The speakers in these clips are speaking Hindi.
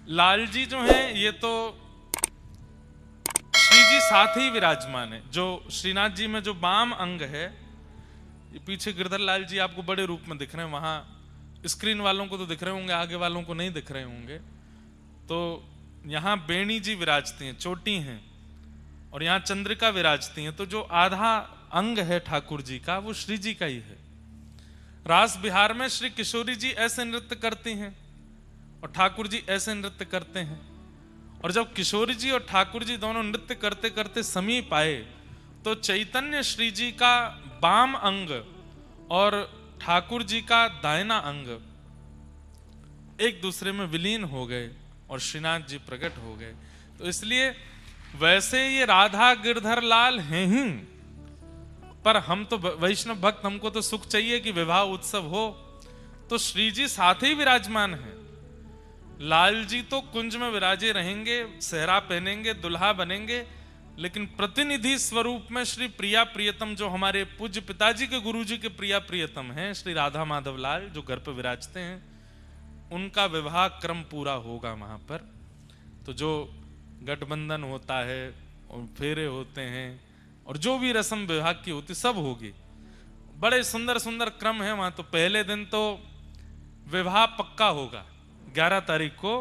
लाल जी जो हैं ये तो श्री जी साथ ही विराजमान है। जो श्रीनाथ जी में जो वाम अंग है, ये पीछे गिरधर लाल जी आपको बड़े रूप में दिख रहे हैं, वहां स्क्रीन वालों को तो दिख रहे होंगे, आगे वालों को नहीं दिख रहे होंगे। तो यहाँ बेणी जी विराजती हैं, चोटी हैं, और यहाँ चंद्रिका विराजती हैं। तो जो आधा अंग है ठाकुर जी का वो श्री जी का ही है। रास बिहार में श्री किशोरी जी ऐसे नृत्य करती हैं और ठाकुर जी ऐसे नृत्य करते हैं। और जब किशोरी जी और ठाकुर जी दोनों नृत्य करते करते समीप आए तो चैतन्य श्री जी का बाम अंग और ठाकुर जी का दाहिना अंग एक दूसरे में विलीन हो गए और श्रीनाथ जी प्रकट हो गए। तो इसलिए वैसे ये राधा गिरधर लाल हैं ही, पर हम तो वैष्णव भक्त, हमको तो सुख चाहिए कि विवाह उत्सव हो, तो श्री जी साथ ही विराजमान हैं। लाल जी तो कुंज में विराजे रहेंगे, सेहरा पहनेंगे, दुल्हा बनेंगे, लेकिन प्रतिनिधि स्वरूप में श्री प्रिया प्रियतम, जो हमारे पूज्य पिताजी के गुरुजी के प्रिया प्रियतम हैं, श्री राधा माधव लाल जो घर पर विराजते हैं, उनका विवाह क्रम पूरा होगा वहां पर। तो जो गठबंधन होता है और फेरे होते हैं और जो भी रस्म विवाह की होती सब होगी। बड़े सुंदर सुंदर क्रम है वहां। तो पहले दिन तो विवाह पक्का होगा, 11 तारीख को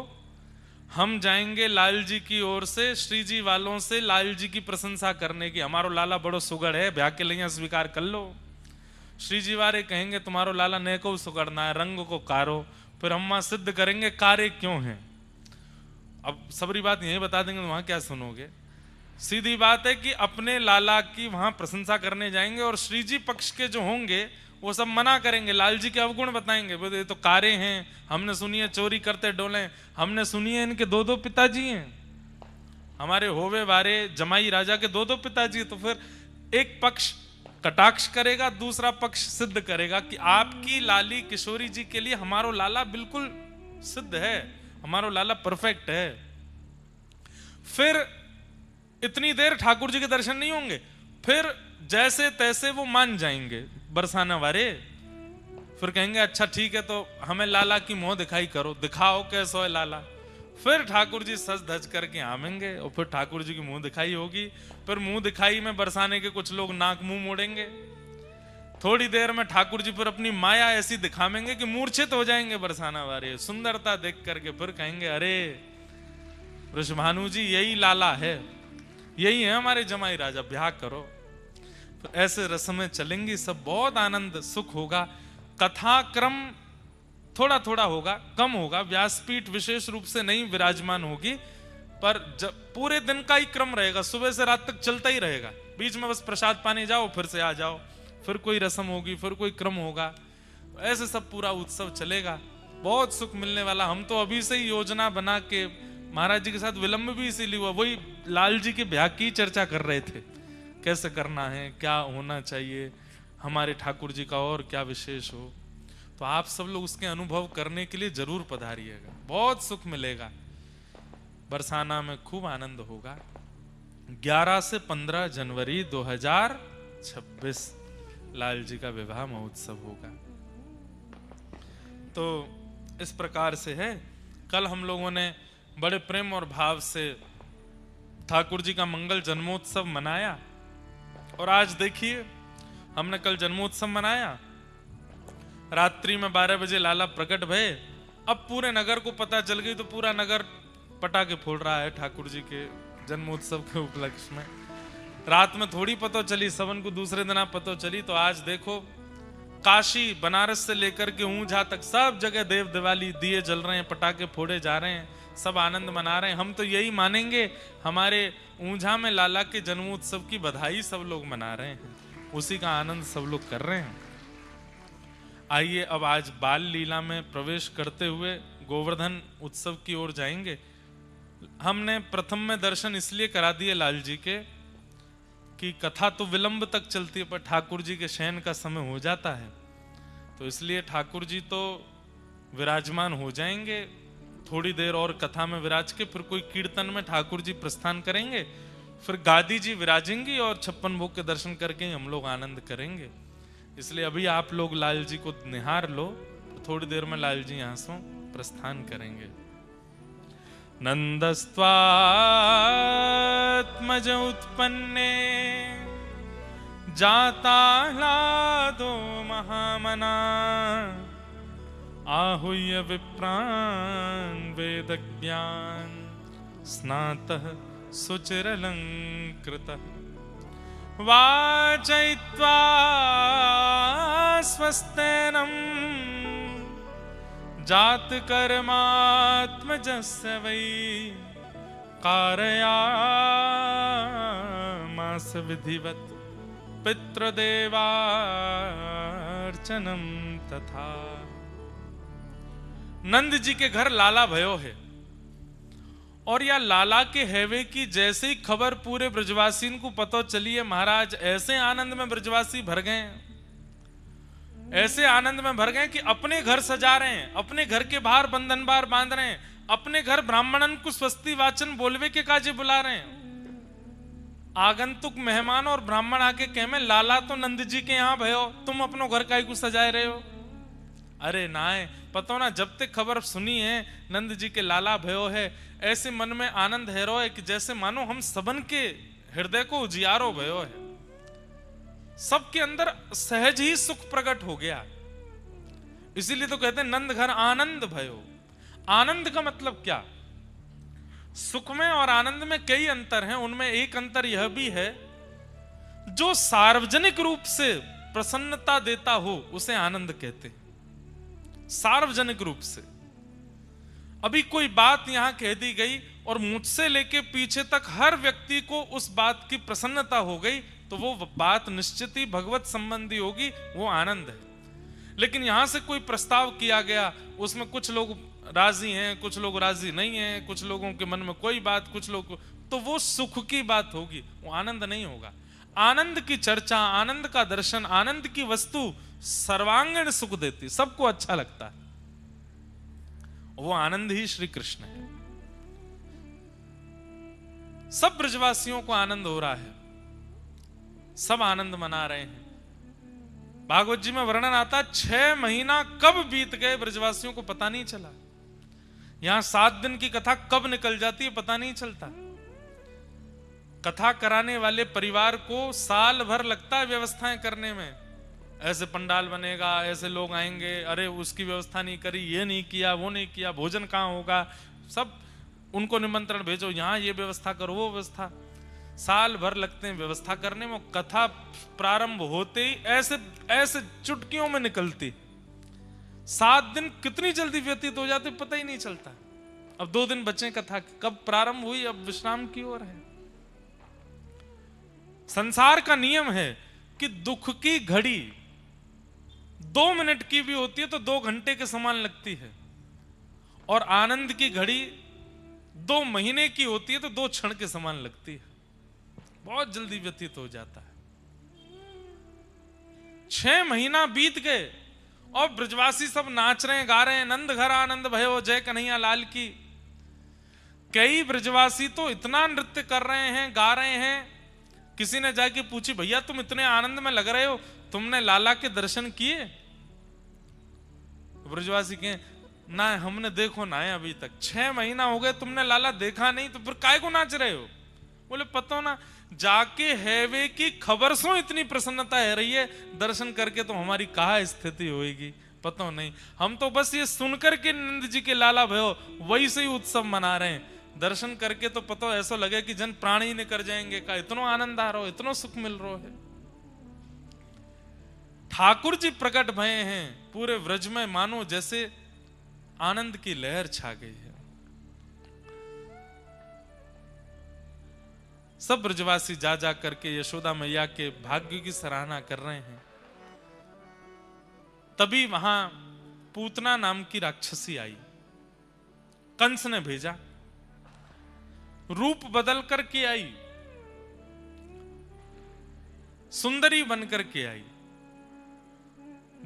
हम जाएंगे लाल जी की ओर से श्री जी वालों से लाल जी की प्रशंसा करने की। हमारो लाला बड़ो सुगड़ है, ब्याह के लिए स्वीकार कर लो। श्री जी वाले कहेंगे तुम्हारो लाला ने को सुगड़ना है, रंग को कारो। फिर हम वहां सिद्ध करेंगे कारे क्यों हैं। अब सबरी बात यही बता देंगे तो वहां क्या सुनोगे। सीधी बात है कि अपने लाला की वहां प्रशंसा करने जाएंगे और श्री जी पक्ष के जो होंगे वो सब मना करेंगे, लाल जी के अवगुण बताएंगे। बोले ये तो कारे हैं, हमने सुनी है चोरी करते डोले, हमने सुनी है इनके 2-2 पिताजी हैं, हमारे होवे वारे जमाई राजा के 2-2 पिताजी। तो फिर एक पक्ष कटाक्ष करेगा, दूसरा पक्ष सिद्ध करेगा कि आपकी लाली किशोरी जी के लिए हमारो लाला बिल्कुल सिद्ध है, हमारो लाला परफेक्ट है। फिर इतनी देर ठाकुर जी के दर्शन नहीं होंगे, फिर जैसे तैसे वो मान जाएंगे बरसाना वाले। फिर कहेंगे अच्छा ठीक है, तो हमें लाला की मुंह दिखाई करो, दिखाओ कैसो है लाला। फिर ठाकुर जी सज धज करके आवेंगे और फिर ठाकुर जी की मुंह दिखाई होगी। फिर मुंह दिखाई में बरसाने के कुछ लोग नाक मुंह मोड़ेंगे। थोड़ी देर में ठाकुर जी फिर अपनी माया ऐसी दिखावेंगे कि मूर्छित हो जाएंगे बरसाना वाले सुंदरता देख करके। फिर कहेंगे अरे वृषभानु जी यही लाला है, यही है हमारे जमाई राजा, ब्याह करो। तो ऐसे रस्में चलेंगी, सब बहुत आनंद सुख होगा। कथा क्रम थोड़ा थोड़ा होगा, कम होगा, व्यासपीठ विशेष रूप से नहीं विराजमान होगी, पर जब पूरे दिन का ही क्रम रहेगा, सुबह से रात तक चलता ही रहेगा। बीच में बस प्रसाद पाने जाओ, फिर से आ जाओ, फिर कोई रस्म होगी, फिर कोई क्रम होगा, ऐसे सब पूरा उत्सव चलेगा। बहुत सुख मिलने वाला। हम तो अभी से ही योजना बना के महाराज जी के साथ विलंब भी इसीलिए हुआ, वही लाल जी के ब्याह की चर्चा कर रहे थे, कैसे करना है, क्या होना चाहिए, हमारे ठाकुर जी का और क्या विशेष हो। तो आप सब लोग उसके अनुभव करने के लिए जरूर पधारिएगा, बहुत सुख मिलेगा। बरसाना में खूब आनंद होगा। 11 से 15 जनवरी 2026 लाल जी का विवाह महोत्सव होगा। तो इस प्रकार से है। कल हम लोगों ने बड़े प्रेम और भाव से ठाकुर जी का मंगल जन्मोत्सव मनाया, और आज देखिए हमने कल जन्मोत्सव मनाया, रात्रि में 12 बजे लाला प्रकट भये। अब पूरे नगर को पता चल गई, तो पूरा नगर पटाखे फोड़ रहा है ठाकुर जी के जन्मोत्सव के उपलक्ष्य में। रात में थोड़ी पता चली, सबन को दूसरे दिन आप पता चली। तो आज देखो काशी बनारस से लेकर के ऊंझा तक सब जगह देव दिवाली दिए जल रहे हैं, पटाखे फोड़े जा रहे हैं, सब आनंद मना रहे हैं। हम तो यही मानेंगे, हमारे ऊंझा में लाला के जन्मोत्सव की बधाई सब लोग मना रहे हैं, उसी का आनंद सब लोग कर रहे हैं। आइए अब आज बाल लीला में प्रवेश करते हुए गोवर्धन उत्सव की ओर जाएंगे। हमने प्रथम में दर्शन इसलिए करा दिए लाल जी के कि कथा तो विलंब तक चलती है, पर ठाकुर जी के शयन का समय हो जाता है, तो इसलिए ठाकुर जी तो विराजमान हो जाएंगे थोड़ी देर और कथा में विराज के। फिर कोई कीर्तन में ठाकुर जी प्रस्थान करेंगे, फिर गादी जी विराजेंगी और 56 भोग के दर्शन करके ही हम लोग आनंद करेंगे। इसलिए अभी आप लोग लाल जी को निहार लो, तो थोड़ी देर में लाल जी यहां से प्रस्थान करेंगे। नंदस्त्वात्मज उत्पन्ने जाताह्लादो महामना आहूय विप्रान् वेदज्ञान स्नातः सुचिरलंकृतः वाचयित्वा स्वस्तेनं जातकर्मात्मजस्य वै कारयामास विधिवत् पितृदेवार्चनं तथा। नंद जी के घर लाला भयो है और या लाला के हैवे की जैसे ही खबर पूरे ब्रजवासियों को पता चली है, महाराज ऐसे आनंद में ब्रजवासी भर गए, ऐसे आनंद में भर गए कि अपने घर सजा रहे हैं, अपने घर के बाहर बंधन बार बांध रहे हैं, अपने घर ब्राह्मणन को स्वस्ति वाचन बोलवे के काजे बुला रहे हैं। आगंतुक मेहमान और ब्राह्मण आके कहे में लाला तो नंद जी के यहाँ भयो, तुम अपनो घर काहे को सजाए रहे हो। अरे नाय पतो ना, जब तक खबर सुनी है नंद जी के लाला भयो है, ऐसे मन में आनंद हैरो है कि जैसे मानो हम सबन के हृदय को उजियारो भयो है, सबके अंदर सहज ही सुख प्रकट हो गया। इसीलिए तो कहते हैं नंद घर आनंद भयो। आनंद का मतलब क्या? सुख में और आनंद में कई अंतर हैं, उनमें एक अंतर यह भी है जो सार्वजनिक रूप से प्रसन्नता देता हो उसे आनंद कहते हैं। सार्वजनिक रूप से अभी कोई बात यहां कह दी गई और मुझसे लेके पीछे तक हर व्यक्ति को उस बात की प्रसन्नता हो गई, तो वो बात निश्चित ही भगवत संबंधी होगी, वो आनंद है। लेकिन यहां से कोई प्रस्ताव किया गया, उसमें कुछ लोग राजी हैं, कुछ लोग राजी नहीं हैं, कुछ लोगों के मन में कोई बात, कुछ लोग, तो वो सुख की बात होगी, वो आनंद नहीं होगा। आनंद की चर्चा, आनंद का दर्शन, आनंद की वस्तु सर्वांगीण सुख देती, सबको अच्छा लगता है, वो आनंद ही श्री कृष्ण है। सब ब्रजवासियों को आनंद हो रहा है, सब आनंद मना रहे हैं। भागवत जी में वर्णन आता, 6 महीना कब बीत गए ब्रजवासियों को पता नहीं चला। यहां 7 दिन की कथा कब निकल जाती है पता नहीं चलता। कथा कराने वाले परिवार को साल भर लगता है व्यवस्थाएं करने में, ऐसे पंडाल बनेगा, ऐसे लोग आएंगे, अरे उसकी व्यवस्था नहीं करी, ये नहीं किया, वो नहीं किया, भोजन कहाँ होगा, सब उनको निमंत्रण भेजो, यहाँ ये व्यवस्था करो, वो व्यवस्था, साल भर लगते हैं व्यवस्था करने में। कथा प्रारंभ होते ही ऐसे ऐसे चुटकियों में निकलती, 7 दिन कितनी जल्दी व्यतीत हो जाते पता ही नहीं चलता। अब 2 दिन बचे कथा, कब प्रारंभ हुई, अब विश्राम की ओर है। संसार का नियम है कि दुख की घड़ी 2 मिनट की भी होती है तो 2 घंटे के समान लगती है, और आनंद की घड़ी 2 महीने की होती है तो 2 क्षण के समान लगती है, बहुत जल्दी व्यतीत हो जाता है। 6 महीना बीत गए और ब्रजवासी सब नाच रहे हैं, गा रहे हैं, नंद घर आनंद भयो, जय कन्हैया लाल की। कई ब्रजवासी तो इतना नृत्य कर रहे हैं, गा रहे हैं, किसी ने जाके पूछी, भैया तुम इतने आनंद में लग रहे हो, तुमने लाला के दर्शन किए? ब्रजवासी कहे, ना हमने देखो ना है अभी तक, 6 महीना हो गए तुमने लाला देखा नहीं, तो फिर काय को नाच रहे हो? बोले पता ना, जाके हैवे की खबर सो इतनी प्रसन्नता है रही है, दर्शन करके तो हमारी कहाँ स्थिति होगी पता नहीं। हम तो बस ये सुनकर के नंद जी के लाला भयो वही से ही उत्सव मना रहे हैं, दर्शन करके तो पता ऐसा लगे कि जन प्राण ही निकल जाएंगे, का इतना आनंद आ रहा हो, इतना सुख मिल रहा है। ठाकुर जी प्रकट भये हैं पूरे व्रज में, मानो जैसे आनंद की लहर छा गई है। सब ब्रजवासी जा जा करके यशोदा मैया के भाग्य की सराहना कर रहे हैं। तभी वहां पूतना नाम की राक्षसी आई, कंस ने भेजा, रूप बदल करके आई, सुंदरी बनकर के आई।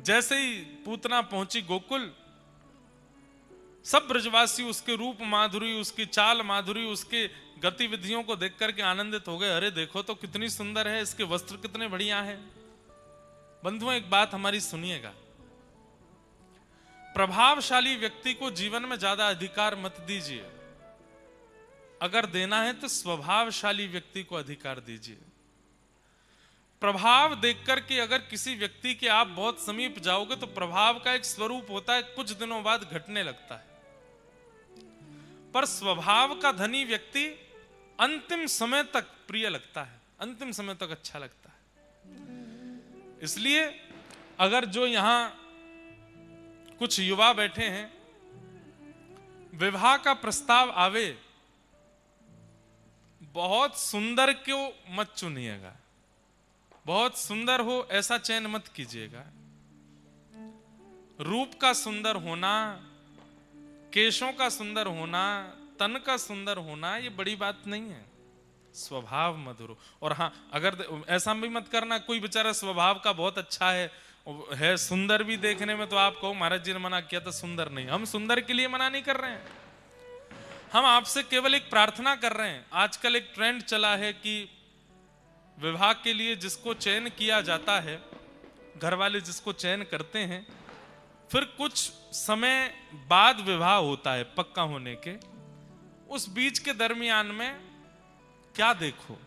जैसे ही पूतना पहुंची गोकुल, सब ब्रजवासी उसके रूप माधुरी, उसकी चाल माधुरी, उसके गतिविधियों को देख करके आनंदित हो गए। अरे देखो तो कितनी सुंदर है, इसके वस्त्र कितने बढ़िया हैं। बंधुओं एक बात हमारी सुनिएगा, प्रभावशाली व्यक्ति को जीवन में ज्यादा अधिकार मत दीजिए। अगर देना है तो स्वभावशाली व्यक्ति को अधिकार दीजिए। प्रभाव देखकर के अगर किसी व्यक्ति के आप बहुत समीप जाओगे तो प्रभाव का एक स्वरूप होता है, कुछ दिनों बाद घटने लगता है। पर स्वभाव का धनी व्यक्ति अंतिम समय तक प्रिय लगता है, अंतिम समय तक अच्छा लगता है। इसलिए अगर जो यहां कुछ युवा बैठे हैं, विवाह का प्रस्ताव आवे, बहुत सुंदर क्यों मत चुनिएगा, बहुत सुंदर हो ऐसा चयन मत कीजिएगा। रूप का सुंदर होना, केशों का सुंदर होना, तन का सुंदर होना ये बड़ी बात नहीं है, स्वभाव मधुर हो। और हाँ, अगर ऐसा भी मत करना कोई बेचारा स्वभाव का बहुत अच्छा है सुंदर भी देखने में, तो आप कहो महाराज जी ने मना किया तो सुंदर नहीं। हम सुंदर के लिए मना नहीं कर रहे हैं, हम आपसे केवल एक प्रार्थना कर रहे हैं। आजकल एक ट्रेंड चला है कि विवाह के लिए जिसको चयन किया जाता है, घर वाले जिसको चयन करते हैं, फिर कुछ समय बाद विवाह होता है पक्का होने के। उस बीच के दरमियान में क्या देखो,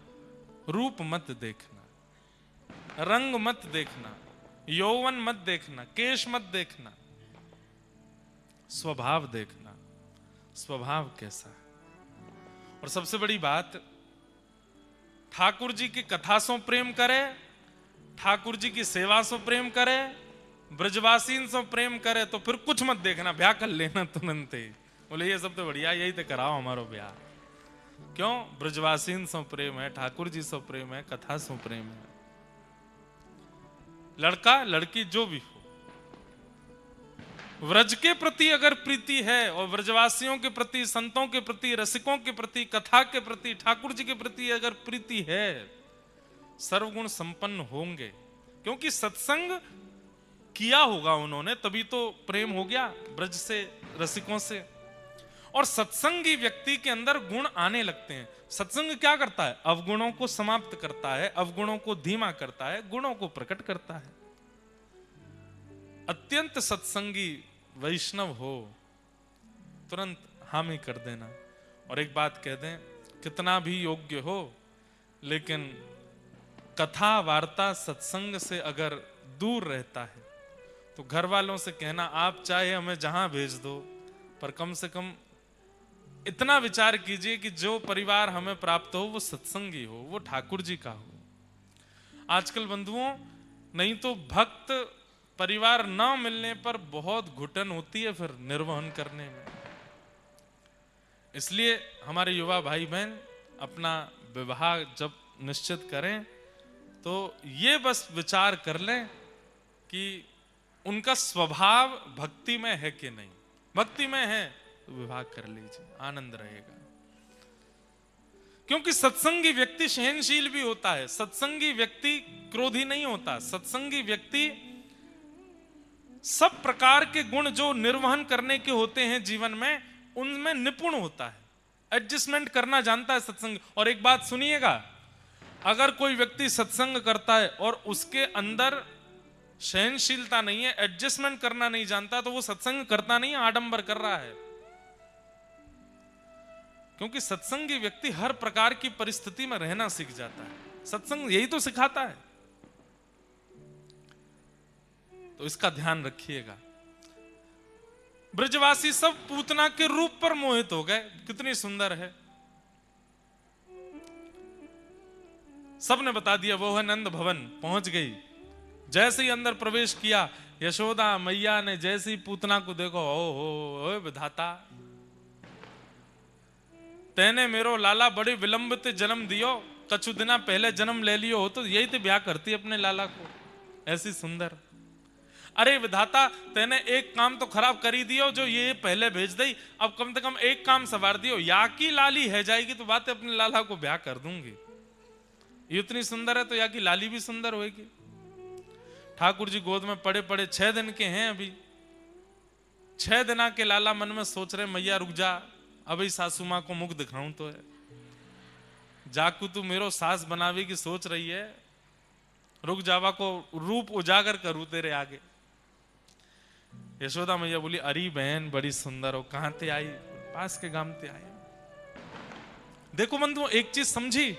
रूप मत देखना, रंग मत देखना, यौवन मत देखना, केश मत देखना, स्वभाव देखना, स्वभाव कैसा है। और सबसे बड़ी बात, ठाकुर जी की कथा सो प्रेम करे, ठाकुर जी की सेवा सो प्रेम करे, ब्रजवासीन सो प्रेम करे, तो फिर कुछ मत देखना, ब्याह कर लेना तुरंत ही। बोले ये सब तो बढ़िया, यही तो कराओ हमारो ब्याह। क्यों? ब्रजवासीन सो प्रेम है, ठाकुर जी सो प्रेम है, कथा सो प्रेम है। लड़का लड़की जो भी हो, व्रज के प्रति अगर प्रीति है और व्रजवासियों के प्रति, संतों के प्रति, रसिकों के प्रति, कथा के प्रति, ठाकुर जी के प्रति अगर प्रीति है, सर्वगुण संपन्न होंगे। क्योंकि सत्संग किया होगा उन्होंने, तभी तो प्रेम हो गया ब्रज से, रसिकों से। और सत्संगी व्यक्ति के अंदर गुण आने लगते हैं। सत्संग क्या करता है? अवगुणों को समाप्त करता है, अवगुणों को धीमा करता है, गुणों को प्रकट करता है। अत्यंत सत्संगी वैष्णव हो, तुरंत हामी कर देना। और एक बात कह दें, कितना भी योग्य हो, लेकिन कथा वार्ता सत्संग से अगर दूर रहता है तो घर वालों से कहना, आप चाहे हमें जहां भेज दो, पर कम से कम इतना विचार कीजिए कि जो परिवार हमें प्राप्त हो वो सत्संगी हो, वो ठाकुर जी का हो। आजकल बंधुओं, नहीं तो भक्त परिवार न मिलने पर बहुत घुटन होती है फिर निर्वहन करने में। इसलिए हमारे युवा भाई बहन अपना विवाह जब निश्चित करें तो ये बस विचार कर लें कि उनका स्वभाव भक्ति में है कि नहीं। भक्ति में है तो विवाह कर लीजिए, आनंद रहेगा। क्योंकि सत्संगी व्यक्ति सहनशील भी होता है, सत्संगी व्यक्ति क्रोधी नहीं होता, सत्संगी व्यक्ति सब प्रकार के गुण जो निर्वहन करने के होते हैं जीवन में, उनमें निपुण होता है, एडजस्टमेंट करना जानता है सत्संग। और एक बात सुनिएगा, अगर कोई व्यक्ति सत्संग करता है और उसके अंदर सहनशीलता नहीं है, एडजस्टमेंट करना नहीं जानता, तो वो सत्संग करता नहीं, आडंबर कर रहा है। क्योंकि सत्संगी व्यक्ति हर प्रकार की परिस्थिति में रहना सीख जाता है, सत्संग यही तो सिखाता है। तो इसका ध्यान रखिएगा। ब्रजवासी सब पूतना के रूप पर मोहित हो गए, कितनी सुंदर है, सबने बता दिया वो है नंद भवन। पहुंच गई, जैसे ही अंदर प्रवेश किया, यशोदा मैया ने जैसे ही पूतना को देखो, ओ विधाता, तेने मेरो लाला बड़े विलंब ते जन्म दियो, कछु दिना पहले जन्म ले लियो हो तो यही तो ब्याह करती अपने लाला को, ऐसी सुंदर। अरे विधाता, तेने एक काम तो खराब कर ही दियो, जो ये पहले भेज दई, अब कम से कम एक काम सवार दियो, या की लाली है जाएगी तो बात अपने लाला को ब्याह कर दूंगी। ये इतनी सुंदर है तो या की लाली भी सुंदर होगी। ठाकुर जी गोद में पड़े पड़े 6 दिन के हैं अभी, 6 दिना के लाला मन में सोच रहे, मैया रुक जा, अभी सासू मां को मुख दिखाऊं तो है, जाकू तू मेरो सास बनावे की सोच रही है, रुक जावा को रूप उजागर करूं तेरे आगे। यशोदा मैया बोली, अरे बहन बड़ी सुंदर हो, कहां ते आई? पास के गांव ते आई। देखो बंधु, एक चीज समझी,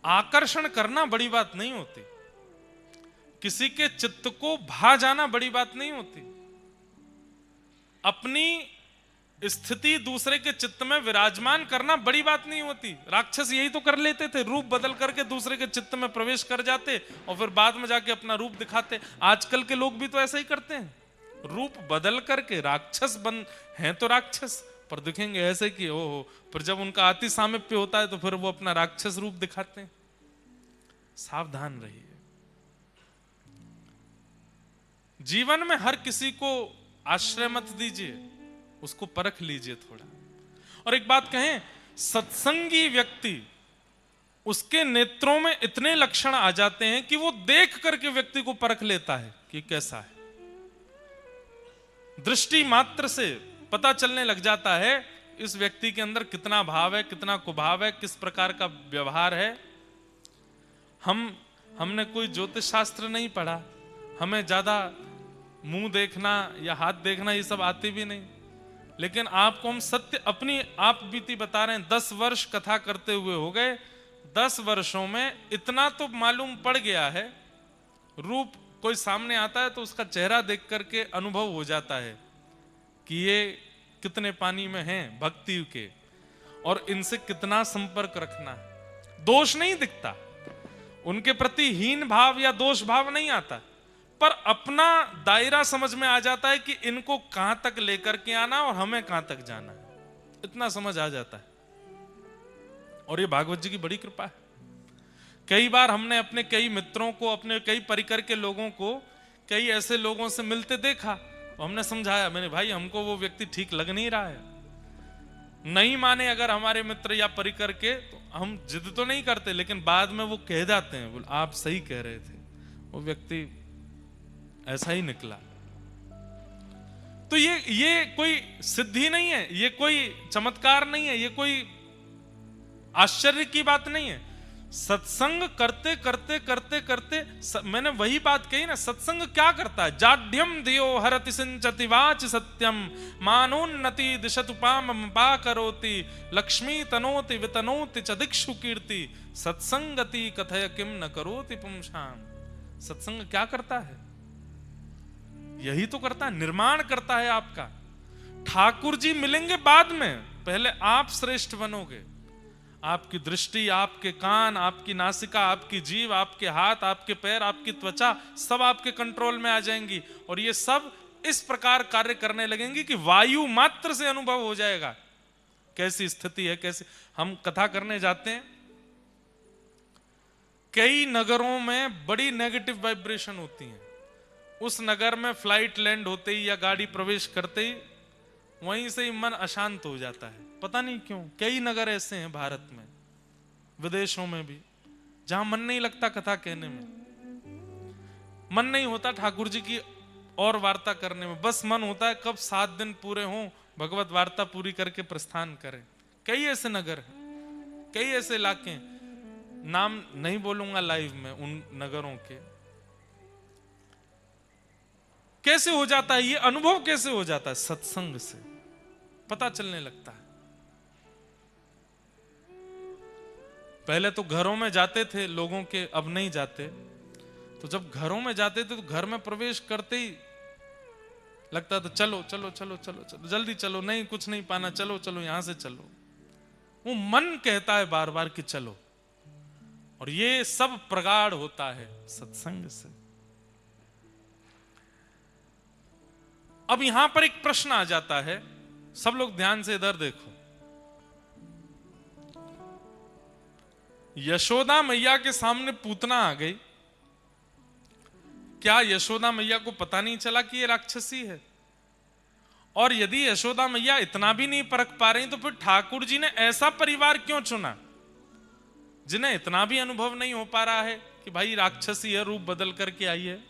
आकर्षण करना बड़ी बात नहीं होती, किसी के चित्त को भा जाना बड़ी बात नहीं होती, अपनी स्थिति दूसरे के चित्त में विराजमान करना बड़ी बात नहीं होती। राक्षस यही तो कर लेते थे, रूप बदल करके दूसरे के चित्त में प्रवेश कर जाते और फिर बाद में जाके अपना रूप दिखाते। आजकल के लोग भी तो ऐसा ही करते हैं, रूप बदल करके राक्षस बन हैं तो राक्षस, पर दिखेंगे ऐसे कि ओहो, पर जब उनका अति सामीप्य होता है तो फिर वो अपना राक्षस रूप दिखाते हैं। सावधान रहिए। जीवन में हर किसी को आश्रय मत दीजिए, उसको परख लीजिए थोड़ा। और एक बात कहें, सत्संगी व्यक्ति, उसके नेत्रों में इतने लक्षण आ जाते हैं कि वो देख करके व्यक्ति को परख लेता है कि कैसा है। दृष्टि मात्र से पता चलने लग जाता है इस व्यक्ति के अंदर कितना भाव है, कितना कुभाव है, किस प्रकार का व्यवहार है। हमने कोई ज्योतिष शास्त्र नहीं पढ़ा, हमें ज्यादा मुंह देखना या हाथ देखना ये सब आती भी नहीं, लेकिन आपको हम सत्य अपनी आप बीती बता रहे हैं। 10 वर्ष कथा करते हुए हो गए, 10 वर्षों में इतना तो मालूम पड़ गया है, रूप कोई सामने आता है तो उसका चेहरा देख करके अनुभव हो जाता है कि ये कितने पानी में हैं भक्ति के, और इनसे कितना संपर्क रखना है। दोष नहीं दिखता, उनके प्रति हीन भाव या दोष भाव नहीं आता, पर अपना दायरा समझ में आ जाता है कि इनको कहां तक लेकर के आना और हमें कहां तक जाना है, इतना समझ आ जाता है। और ये भागवत जी की बड़ी कृपा है। कई बार हमने अपने कई मित्रों को, अपने कई परिकर के लोगों को कई ऐसे लोगों से मिलते देखा, तो हमने समझाया, मैंने भाई हमको वो व्यक्ति ठीक लग नहीं रहा है। नहीं माने अगर हमारे मित्र या परिकर के, तो हम जिद तो नहीं करते, लेकिन बाद में वो कह जाते हैं, बोल आप सही कह रहे थे, वो व्यक्ति ऐसा ही निकला। तो ये कोई सिद्धि नहीं है, ये कोई चमत्कार नहीं है, ये कोई आश्चर्य की बात नहीं है। सत्संग करते करते करते करते मैंने वही बात कही ना, सत्संग क्या करता है? जाड्यम धियो हरति सिंचति वाच सत्यम मानोन्नति दिशतुपाम पा करोति लक्ष्मी तनोति वितनोति च दिक्षु कीर्ति सत्संगति कथय किम न करोति पुंसाम। सत्संग क्या करता है? यही तो करता है, निर्माण करता है आपका। ठाकुर जी मिलेंगे बाद में, पहले आप श्रेष्ठ बनोगे। आपकी दृष्टि, आपके कान, आपकी नासिका, आपकी जीभ, आपके हाथ, आपके पैर, आपकी त्वचा सब आपके कंट्रोल में आ जाएंगी, और ये सब इस प्रकार कार्य करने लगेंगी कि वायु मात्र से अनुभव हो जाएगा कैसी स्थिति है। कैसे हम कथा करने जाते हैं, कई नगरों में बड़ी नेगेटिव वाइब्रेशन होती है। उस नगर में फ्लाइट लैंड होते ही या गाड़ी प्रवेश करते ही वहीं से ही मन अशांत हो जाता है, पता नहीं क्यों। कई नगर ऐसे हैं भारत में, विदेशों में भी, जहां मन नहीं लगता कथा कहने में, मन नहीं होता ठाकुर जी की और वार्ता करने में, बस मन होता है कब 7 दिन पूरे हों, भगवत वार्ता पूरी करके प्रस्थान करें। कई ऐसे नगर हैं, कई ऐसे इलाके हैं, नाम नहीं बोलूंगा लाइव में उन नगरों के। कैसे हो जाता है ये अनुभव? कैसे हो जाता है? सत्संग से पता चलने लगता है। पहले तो घरों में जाते थे लोगों के, अब नहीं जाते। तो जब घरों में जाते थे तो घर में प्रवेश करते ही लगता था चलो चलो चलो चलो चलो जल्दी चलो, नहीं कुछ नहीं पाना, चलो चलो यहां से चलो। वो मन कहता है बार बार कि चलो, और ये सब प्रगाढ़ होता है सत्संग से। अब यहां पर एक प्रश्न आ जाता है, सब लोग ध्यान से इधर देखो। यशोदा मैया के सामने पूतना आ गई, क्या यशोदा मैया को पता नहीं चला कि ये राक्षसी है? और यदि यशोदा मैया इतना भी नहीं परख पा रही तो फिर ठाकुर जी ने ऐसा परिवार क्यों चुना जिन्हें इतना भी अनुभव नहीं हो पा रहा है कि भाई राक्षसी है, रूप बदल करके आई है?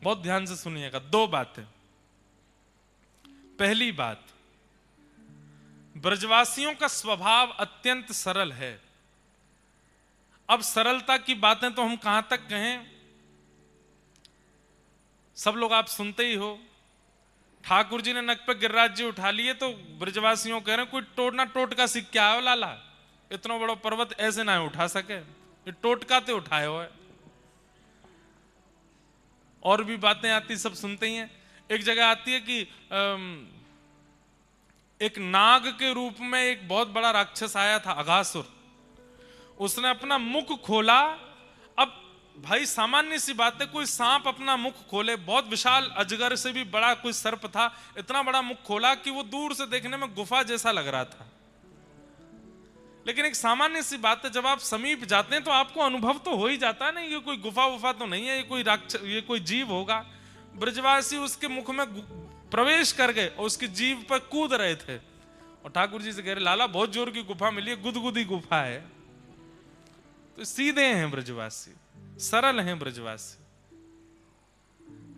बहुत ध्यान से सुनिएगा, 2 बातें। पहली बात, ब्रजवासियों का स्वभाव अत्यंत सरल है। अब सरलता की बातें तो हम कहां तक कहें, सब लोग आप सुनते ही हो। ठाकुर जी ने नक पे गिरिराज जी उठा लिए तो ब्रजवासियों कह रहे हैं कोई टोटना टोटका सीख क्या है लाला, इतना बड़ा पर्वत ऐसे ना उठा सके, ये टोटका ते उठाए हो है। और भी बातें आती सब सुनते ही हैं। एक जगह आती है कि एक नाग के रूप में एक बहुत बड़ा राक्षस आया था अघासुर, उसने अपना मुख खोला। अब भाई सामान्य सी बात है, कोई सांप अपना मुख खोले, बहुत विशाल अजगर से भी बड़ा कोई सर्प था, इतना बड़ा मुख खोला कि वो दूर से देखने में गुफा जैसा लग रहा था। लेकिन एक सामान्य सी बात है, जब आप समीप जाते हैं तो आपको अनुभव तो हो ही जाता है ना, ये कोई गुफा वुफा तो नहीं है, ये कोई राक्षस, ये कोई जीव होगा। ब्रजवासी उसके मुख में प्रवेश कर गए और उसकी जीभ पर कूद रहे थे और ठाकुर जी से कह रहे लाला बहुत जोर की गुफा मिली है, गुदगुदी गुफा है। तो सीधे हैं ब्रजवासी, सरल हैं ब्रजवासी।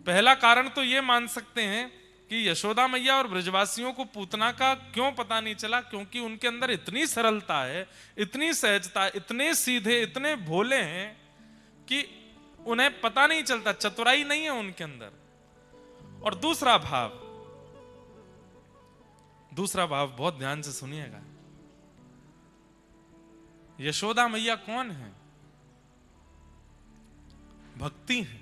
पहला कारण तो ये मान सकते हैं कि यशोदा मैया और ब्रजवासियों को पूतना का क्यों पता नहीं चला, क्योंकि उनके अंदर इतनी सरलता है, इतनी सहजता, इतने सीधे, इतने भोले हैं कि उन्हें पता नहीं चलता, चतुराई नहीं है उनके अंदर। और दूसरा भाव बहुत ध्यान से सुनिएगा। यशोदा मैया कौन है? भक्ति है।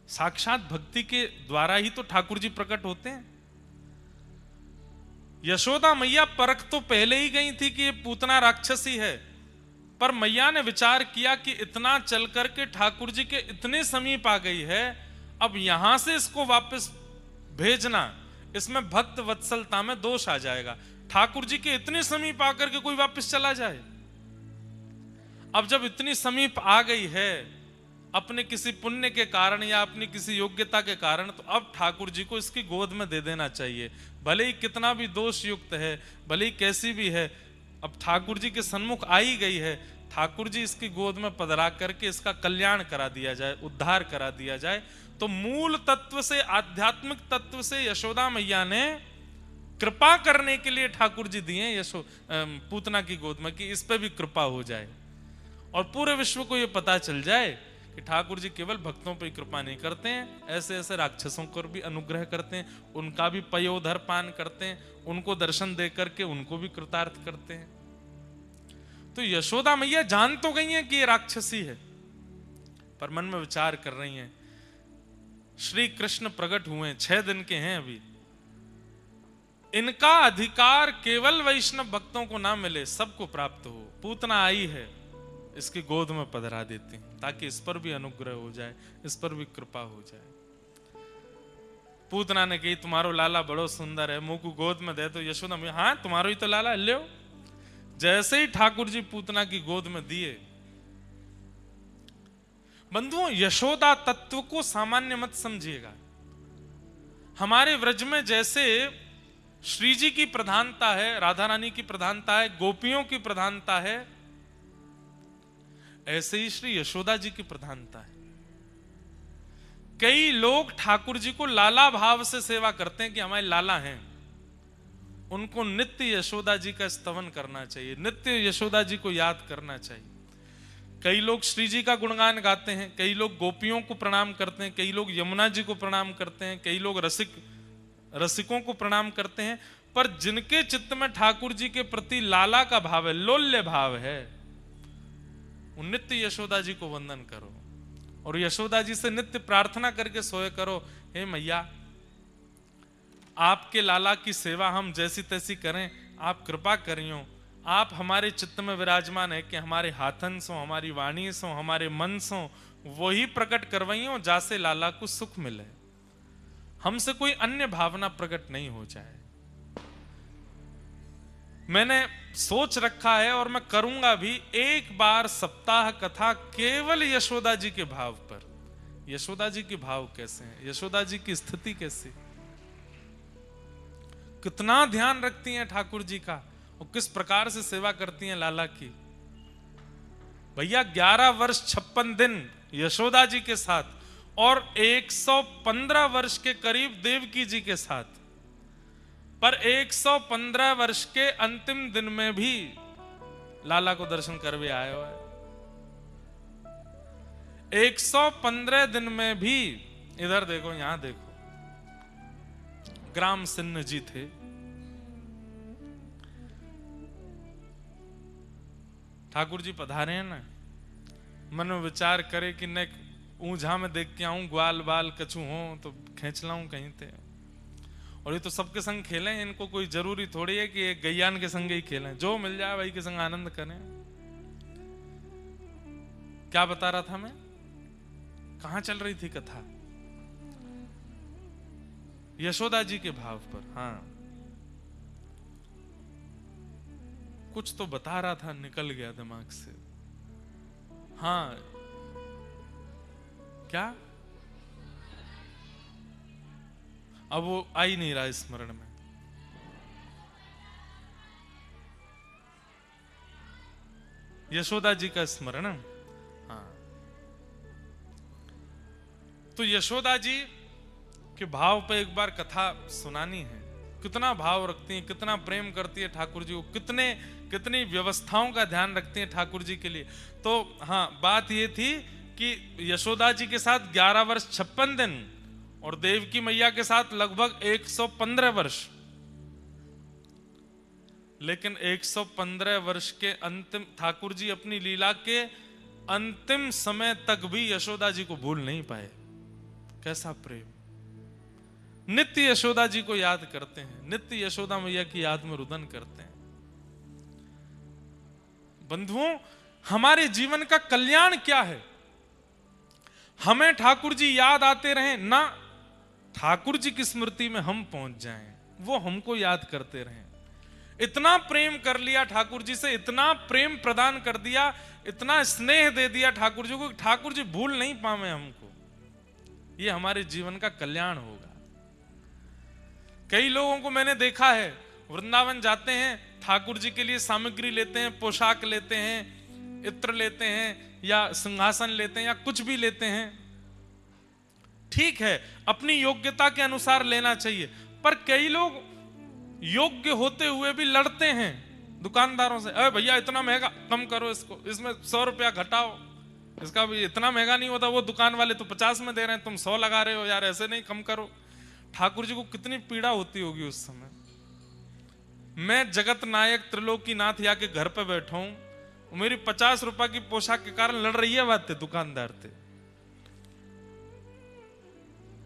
साक्षात भक्ति के द्वारा ही तो ठाकुर जी प्रकट होते हैं। यशोदा मैया परख तो पहले ही गई थी कि ये पूतना राक्षसी है, पर मैया ने विचार किया कि इतना चल करके ठाकुर जी के इतने समीप आ गई है, अब यहां से इसको वापस भेजना, इसमें भक्त वत्सलता में दोष आ जाएगा। ठाकुर जी के इतने समीप आकर के कोई वापस चला जाए। अब जब इतनी समीप आ गई है अपने किसी पुण्य के कारण या अपनी किसी योग्यता के कारण, तो अब ठाकुर जी को इसकी गोद में दे देना चाहिए। भले ही कितना भी दोष युक्त है, भले ही कैसी भी है, अब ठाकुर जी के सन्मुख आई गई है, ठाकुर जी इसकी गोद में पधरा करके इसका कल्याण करा दिया जाए, उद्धार करा दिया जाए। तो मूल तत्व से, आध्यात्मिक तत्व से यशोदा मैया ने कृपा करने के लिए ठाकुर जी दिए पूतना की गोद में कि इस पे भी कृपा हो जाए और पूरे विश्व को यह पता चल जाए कि ठाकुर जी केवल भक्तों पर कृपा नहीं करते हैं, ऐसे ऐसे राक्षसों पर भी अनुग्रह करते हैं, उनका भी पयोधर पान करते हैं, उनको दर्शन दे करके उनको भी कृतार्थ करते हैं। तो यशोदा मैया जान तो गई हैं कि ये राक्षसी है, पर मन में विचार कर रही हैं श्री कृष्ण प्रकट हुए 6 दिन के हैं अभी, इनका अधिकार केवल वैष्णव भक्तों को ना मिले, सबको प्राप्त हो। पूतना आई है, इसकी गोद में पधरा देती हैं ताकि इस पर भी अनुग्रह हो जाए, इस पर भी कृपा हो जाए। पूतना ने कही तुम्हारो लाला बड़ो सुंदर है, मुंह को गोद में दे। तो यशोदा मैया हाँ तुम्हारो ही तो लाला है, ले। जैसे ही ठाकुर जी पूतना की गोद में दिए, बंधुओं यशोदा तत्व को सामान्य मत समझिएगा। हमारे व्रज में जैसे श्री जी की प्रधानता है, राधा रानी की प्रधानता है, गोपियों की प्रधानता है, ऐसे ही श्री यशोदा जी की प्रधानता है। कई लोग ठाकुर जी को लाला भाव से सेवा करते हैं कि हमारे लाला हैं, उनको नित्य यशोदा जी का स्तवन करना चाहिए, नित्य यशोदा जी को याद करना चाहिए। कई लोग श्री जी का गुणगान गाते हैं, कई लोग गोपियों को प्रणाम करते हैं, कई लोग यमुना जी को प्रणाम करते हैं, कई लोग रसिकों को प्रणाम करते हैं, पर जिनके चित्त में ठाकुर जी के प्रति लाला का भाव है, लोल्य भाव है, उन नित्य यशोदा जी को वंदन करो और यशोदा जी से नित्य प्रार्थना करके सोए करो, हे मैया आपके लाला की सेवा हम जैसी तैसी करें, आप कृपा करियो, आप हमारे चित्त में विराजमान है कि हमारे हाथन सो, हमारी वाणी सो, हमारे मन सो, वही प्रकट करवाइयो जासे लाला को सुख मिले, हमसे कोई अन्य भावना प्रकट नहीं हो जाए। मैंने सोच रखा है और मैं करूंगा भी, एक बार सप्ताह कथा केवल यशोदा जी के भाव पर। यशोदा जी के भाव कैसे हैं, यशोदा जी की स्थिति कैसी, कितना ध्यान रखती हैं ठाकुर जी का और किस प्रकार से सेवा करती हैं लाला की। भैया 11 वर्ष 56 दिन यशोदा जी के साथ और 115 वर्ष के करीब देवकी जी के साथ, पर 115 वर्ष के अंतिम दिन में भी लाला को दर्शन करवे आए हुए, 115 दिन में भी, इधर देखो यहां देखो, ग्राम सिन्न जी थे। ठाकुर जी पधारे हैं ना, मन में विचार करे कि न ऊंझा में देख के आऊं, ग्वाल बाल कछु हो तो खींच लाऊं कहीं थे। और ये तो सबके संग खेलें, इनको कोई जरूरी थोड़ी है कि एक गैयान के संग ही खेलें, जो मिल जाए वही के संग आनंद करें। क्या बता रहा था मैं, कहां चल रही थी कथा? यशोदा जी के भाव पर। हाँ, कुछ तो बता रहा था, निकल गया दिमाग से। हाँ, क्या? अब वो आ ही नहीं रहा स्मरण में। यशोदा जी का स्मरण। हाँ, तो यशोदा जी के भाव पे एक बार कथा सुनानी है। कितना भाव रखती हैं, कितना प्रेम करती है ठाकुर जी को, कितनी व्यवस्थाओं का ध्यान रखती हैं ठाकुर जी के लिए। तो हाँ, बात ये थी कि यशोदा जी के साथ 11 वर्ष 56 दिन और देवकी मैया के साथ लगभग 115 वर्ष। लेकिन 115 वर्ष के अंतिम, ठाकुर जी अपनी लीला के अंतिम समय तक भी यशोदा जी को भूल नहीं पाए। कैसा प्रेम! नित्य यशोदा जी को याद करते हैं, नित्य यशोदा मैया की याद में रुदन करते हैं। बंधुओं, हमारे जीवन का कल्याण क्या है? हमें ठाकुर जी याद आते रहें ना, ठाकुर जी की स्मृति में हम पहुंच जाएं, वो हमको याद करते रहें। इतना प्रेम कर लिया ठाकुर जी से, इतना प्रेम प्रदान कर दिया, इतना स्नेह दे दिया ठाकुर जी को, ठाकुर जी भूल नहीं पावे हमको। ये हमारे जीवन का कल्याण होगा। कई लोगों को मैंने देखा है, वृंदावन जाते हैं, ठाकुर जी के लिए सामग्री लेते हैं, पोशाक लेते हैं, इत्र लेते हैं, या सिंहासन लेते हैं, या कुछ भी लेते हैं। ठीक है, अपनी योग्यता के अनुसार लेना चाहिए, पर कई लोग योग्य होते हुए भी लड़ते हैं दुकानदारों से। अरे भैया इतना महंगा कम करो, इसको, इसमें 100 रुपया घटाओ, इसका भी इतना महंगा नहीं होता, वो दुकान वाले तो 50 में दे रहे हैं, तुम 100 लगा रहे हो यार, ऐसे नहीं, कम करो। ठाकुर जी को कितनी पीड़ा होती होगी उस समय। मैं जगत नायक त्रिलोकीनाथ या के घर पे बैठा हूं, मेरी 50 रुपए की पोशाक के कारण लड़ रही है बात दुकानदार थे।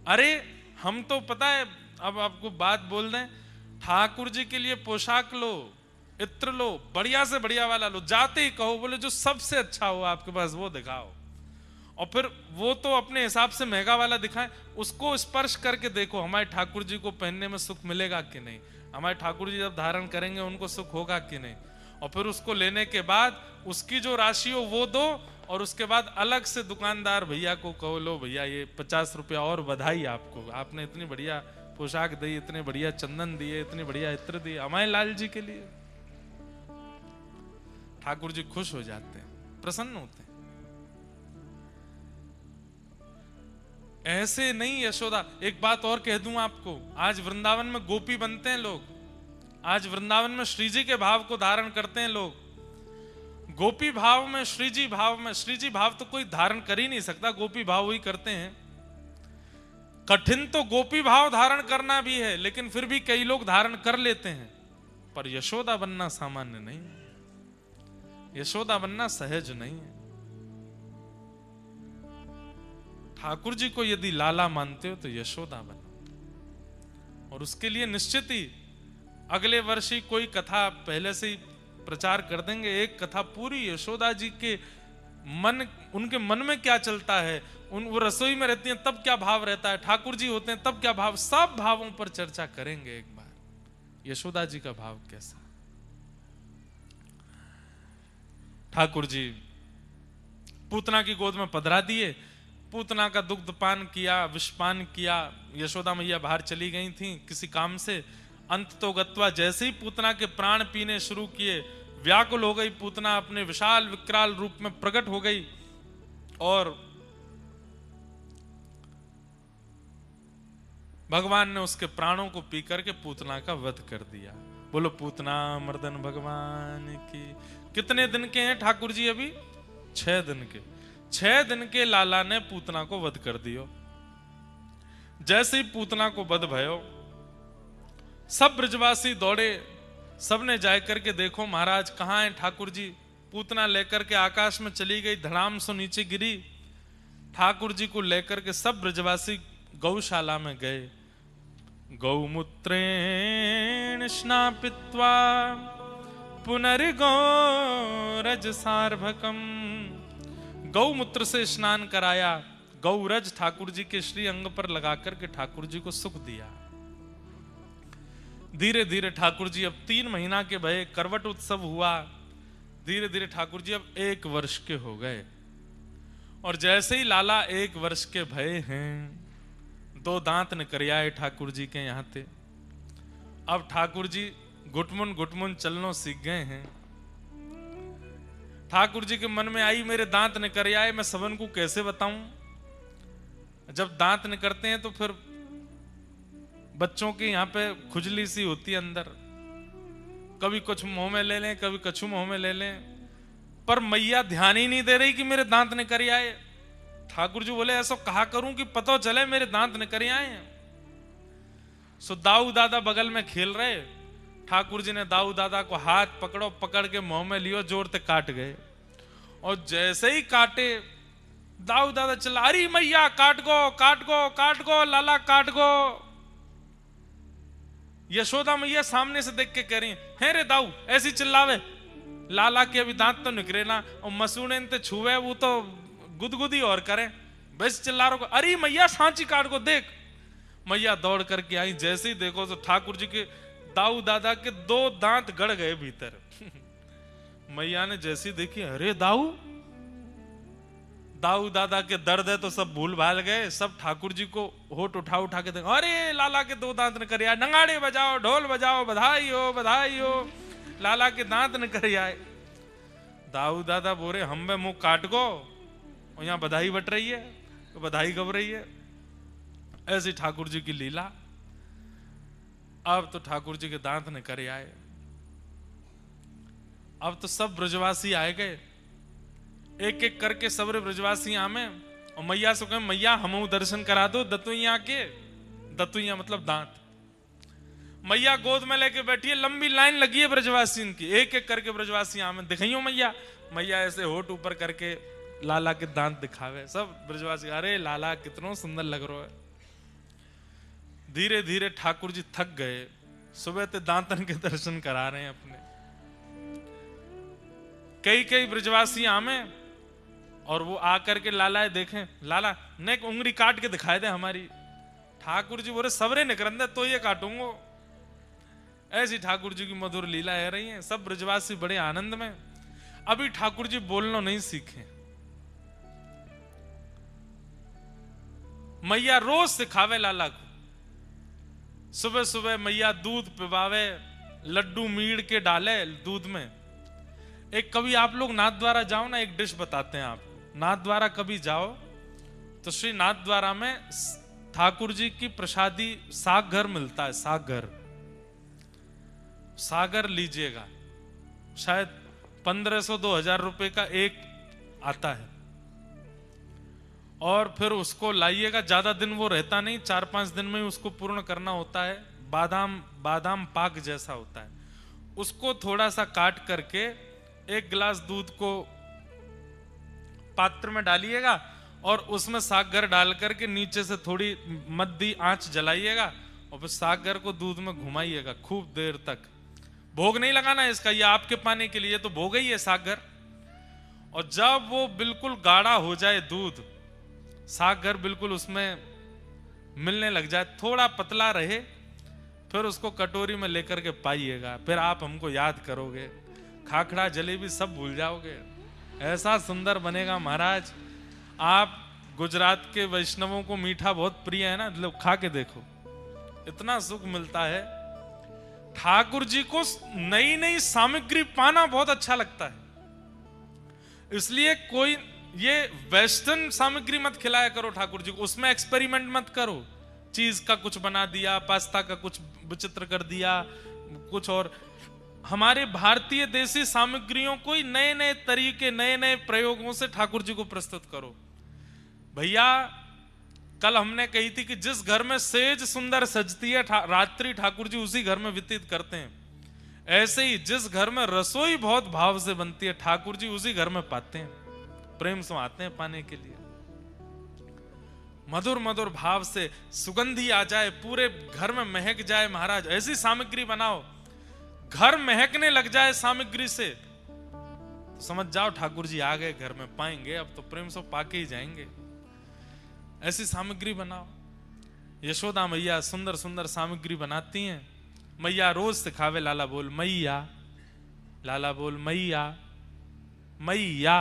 अरे हम तो पता है, अब आपको बात बोल दें, ठाकुर जी के लिए पोशाक लो, इत्र लो, बढ़िया से बढ़िया वाला लो, जाते ही कहो, बोले जो सबसे अच्छा हो आपके पास वो दिखाओ। और फिर वो तो अपने हिसाब से महंगा वाला दिखाएं, उसको स्पर्श करके देखो हमारे ठाकुर जी को पहनने में सुख मिलेगा कि नहीं, हमारे ठाकुर जी जब धारण करेंगे उनको सुख होगा कि नहीं। और फिर उसको लेने के बाद उसकी जो राशि हो वो दो, और उसके बाद अलग से दुकानदार भैया को कहो, लो भैया ये 50 रुपया और बधाई आपको, आपने इतनी बढ़िया पोशाक दी, इतने बढ़िया चंदन दिए, इतनी बढ़िया इत्र दिए हमारे लाल जी के लिए। ठाकुर जी खुश हो जाते हैं, प्रसन्न होते हैं। ऐसे नहीं यशोदा। एक बात और कह दूं आपको, आज वृंदावन में गोपी बनते हैं लोग, आज वृंदावन में श्री जी के भाव को धारण करते हैं लोग। गोपी भाव में, श्री जी भाव में, श्री जी भाव तो कोई धारण कर ही नहीं सकता, गोपी भाव ही करते हैं। कठिन तो गोपी भाव धारण करना भी है, लेकिन फिर भी कई लोग धारण कर लेते हैं। पर यशोदा बनना सामान्य नहीं है, यशोदा बनना सहज नहीं है। ठाकुर जी को यदि लाला मानते हो तो यशोदा बनो। और उसके लिए निश्चित ही अगले वर्ष ही कोई कथा पहले से ही प्रचार कर देंगे, एक कथा पूरी यशोदा जी के मन, उनके मन में क्या चलता है, वो रसोई में रहती हैं तब क्या भाव रहता है, ठाकुर जी होते हैं तब क्या भाव, सब भावों पर चर्चा करेंगे एक बार। यशोदा जी का भाव कैसा? ठाकुर जी पूतना की गोद में पधरा दिए, पूतना का दुग्ध पान किया, विषपान किया। यशोदा मैया बाहर चली गई थी किसी काम से। अंत तो गत्वा, जैसे ही पूतना के प्राण पीने शुरू किए, व्याकुल हो गई पूतना, अपने विशाल विकराल रूप में प्रकट हो गई और भगवान ने उसके प्राणों को पी करके पूतना का वध कर दिया। बोलो पूतना मर्दन भगवान की। कितने दिन के हैं ठाकुर जी? अभी 6 दिन के। 6 दिन के लाला ने पूतना को वध कर दियो। जैसे ही पूतना को वध भयो, सब ब्रजवासी दौड़े, सबने जाए करके देखो महाराज कहाँ है ठाकुर जी। पूतना लेकर के आकाश में चली गई, धड़ाम से नीचे गिरी। ठाकुर जी को लेकर के सब ब्रजवासी गौशाला में गए। गौमूत्रेण स्नापित्वा पुनर्गो रज सार्भकम। गौमूत्र से स्नान कराया, गौरज ठाकुर जी के श्री अंग पर लगाकर के ठाकुर जी को सुख दिया। धीरे धीरे ठाकुर जी अब 3 महीना के भये, करवट उत्सव हुआ। धीरे धीरे ठाकुर जी अब 1 वर्ष के हो गए। और जैसे ही लाला 1 वर्ष के भये हैं, 2 दांत निकल आए ठाकुर जी के यहाँ थे। अब ठाकुर जी घुटमुन घुटमुन चलनो सीख गए हैं। ठाकुर जी के मन में आई मेरे दांत निकल आए, मैं सबन को कैसे बताऊं। जब दांत निकलते हैं तो फिर बच्चों की यहाँ पे खुजली सी होती है अंदर, कभी कुछ मुंह में ले लें, कभी कछु मुंह में ले लें, पर मैया ध्यान ही नहीं दे रही कि मेरे दांत निकल आए। ठाकुर जी बोले ऐसा कहा करूं कि पता चले मेरे दांत निकल आए हैं। सो दाऊ दादा बगल में खेल रहे, ठाकुर जी ने दाऊ दादा को हाथ पकड़ो, पकड़ के मुंह में लियो, जोर से काट गए। और जैसे ही काटे, दाऊ दादा चिल्ला अरे मैया काट गो काट गो काट गो, लाला काट गो। यशोदा मैया सामने से देख के कह रही है रे दाऊ ऐसी चिल्लावे, लाला के अभी दांत तो निकले ना, और मसूड़े ते छुए वो तो गुदगुदी और करें, बस चिल्ला रहा अरे मैया सांची काट को देख। मैया दौड़ करके आई, जैसे ही देखो तो ठाकुर जी के दाऊ दादा के 2 दांत गड़ गए भीतर। मैया ने जैसी देखी, अरे दाऊ दादा के दर्द है तो सब भूल भाल गए। सब ठाकुर जी को होठ उठा उठा के देखो, अरे लाला के 2 दांत निकल आए, नगाड़े बजाओ ढोल बजाओ, बधाई हो लाला के दांत निकल आए। दाऊ दादा बोले हम में मुंह काट गो, और यहाँ बधाई बट रही है, तो बधाई गब रही है। ऐसी ठाकुर जी की लीला। अब तो ठाकुर जी के दांत निकल आए। अब तो सब ब्रजवासी आए गए, एक एक करके सबरे ब्रजवासी आमे, और मैया से कहे मैया हमू दर्शन करा दो दतुइया के। दतुइया मतलब दांत। मैया गोद में लेके बैठी है, लंबी लाइन लगी है ब्रजवासी की, एक एक करके ब्रजवासी आमे दिखाइयो मैया। मैया ऐसे होठ ऊपर करके लाला के दांत दिखावे। सब ब्रजवासी अरे लाला कितना सुंदर लग रहा है। धीरे धीरे ठाकुर जी थक गए, सुबह ते दांतन के दर्शन करा रहे हैं अपने। कई ब्रजवासी आमे, और वो आकर के लाला देखें, लाला ने उंगली काट के दिखाए दे हमारी। ठाकुर जी बोले सबरे निकरंदे तो ये काटूंगो। ऐसी ठाकुर जी की मधुर लीला है रही है। सब ब्रजवासी बड़े आनंद में। अभी ठाकुर जी बोलना नहीं सीखे। मैया रोज सिखावे लाला को, सुबह सुबह मैया दूध पिवावे, लड्डू मीड़ के डाले दूध में। एक कभी आप लोग नाथ द्वारा जाओ ना, एक डिश बताते हैं आप। नाथ द्वारा कभी जाओ तो श्री नाथ द्वारा में ठाकुर जी की प्रसादी सागर मिलता है। सागर लीजिएगा, शायद 1500-2000 रुपए का एक आता है। और फिर उसको लाइएगा, ज्यादा दिन वो रहता नहीं, 4-5 दिन में ही उसको पूर्ण करना होता है। बादाम पाक जैसा होता है। उसको थोड़ा सा काट करके 1 गिलास दूध को पात्र में डालिएगा, और उसमें सागर डाल करके नीचे से थोड़ी मद्दी आंच जलाइएगा, और फिर सागर को दूध में घुमाइएगा खूब देर तक। भोग नहीं लगाना है इसका, ये आपके पाने के लिए तो भोग ही है सागर। और जब वो बिल्कुल गाढ़ा हो जाए दूध, सागर बिल्कुल उसमें मिलने लग जाए, थोड़ा पतला रहे, फिर उसको कटोरी में लेकर के पाइएगा। फिर आप हमको याद करोगे, खाखड़ा जलेबी सब भूल जाओगे। ऐसा सुंदर बनेगा महाराज। आप गुजरात के वैष्णवों को मीठा बहुत प्रिय है ना, लोग खा के देखो, इतना सुख मिलता है। ठाकुर जी को नई नई सामग्री पाना बहुत अच्छा लगता है। इसलिए कोई ये वेस्टर्न सामग्री मत खिलाया करो ठाकुर जी को, उसमें एक्सपेरिमेंट मत करो। चीज का कुछ बना दिया, पास्ता का कुछ विचित्र कर दिया, कुछ और। हमारे भारतीय देसी सामग्रियों को ही नए नए तरीके, नए नए प्रयोगों से ठाकुर जी को प्रस्तुत करो। भैया कल हमने कही थी कि जिस घर में सेज सुंदर सजती है रात्रि ठाकुर जी उसी घर में व्यतीत करते हैं। ऐसे ही जिस घर में रसोई बहुत भाव से बनती है ठाकुर जी उसी घर में पाते हैं, प्रेम से आते हैं पाने के लिए। मधुर मधुर भाव से सुगंधी आ जाए, पूरे घर में महक जाए। महाराज ऐसी सामग्री बनाओ घर महकने लग जाए सामग्री से, तो समझ जाओ ठाकुर जी आ गए घर में, पाएंगे अब तो प्रेम से पाके ही जाएंगे। ऐसी सामग्री बनाओ। यशोदा मैया सुंदर सुंदर सामग्री बनाती हैं। मैया रोज सिखावे लाला बोल मैया, लाला बोल मैया, मैया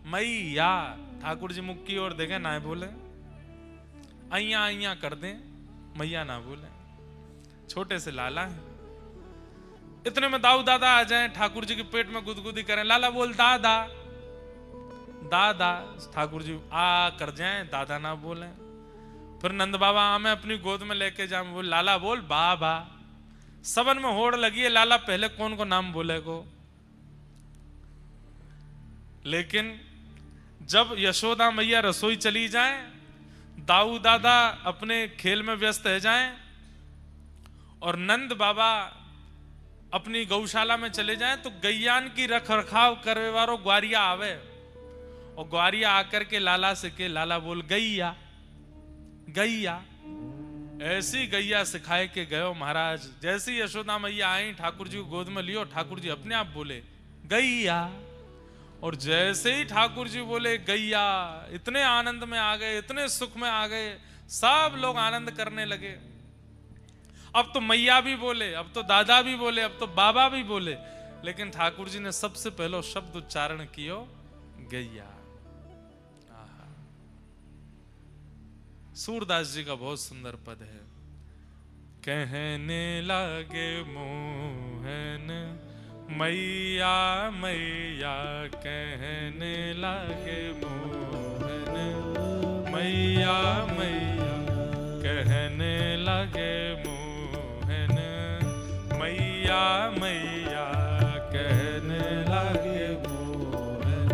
मैया। ठाकुर जी मुख की ओर देखे ना बोले, अइया अइया कर दें, मैया ना बोले। छोटे से लाला है। इतने में दाऊ दादा आ जाएं, ठाकुर जी के पेट में गुदगुदी करें, लाला बोल दादा दादा। ठाकुर जी आ कर जाएं, दादा ना बोले। फिर नंद बाबा हमें अपनी गोद में लेके जाए, बोल लाला बोल बाबा। सबन में होड़ लगी है, लाला पहले कौन को नाम बोले को। लेकिन जब यशोदा मैया रसोई चली जाए, दाऊ दादा अपने खेल में व्यस्त रह जाएं और नंद बाबा अपनी गौशाला में चले जाएं, तो गैयान की रख रखाव करवे वारो ग्वारिया आवे और ग्वारिया आकर के लाला से के लाला बोल गैया गैया। ऐसी गैया सिखाए के गयो महाराज। जैसी यशोदा मैया आई, ठाकुर जी को गोद में लियो, ठाकुर जी अपने आप बोले गैया। और जैसे ही ठाकुर जी बोले गैया, इतने आनंद में आ गए, इतने सुख में आ गए, सब लोग आनंद करने लगे। अब तो मैया भी बोले, अब तो दादा भी बोले, अब तो बाबा भी बोले, लेकिन ठाकुर जी ने सबसे पहले शब्द उच्चारण कियो गैया। सूरदास जी का बहुत सुंदर पद है। कहने लगे मोहन मैया मैया, कहने लगे मोहन मैया मैया, कहने लगे मोहन मैया मैया, कहने लगे मोहन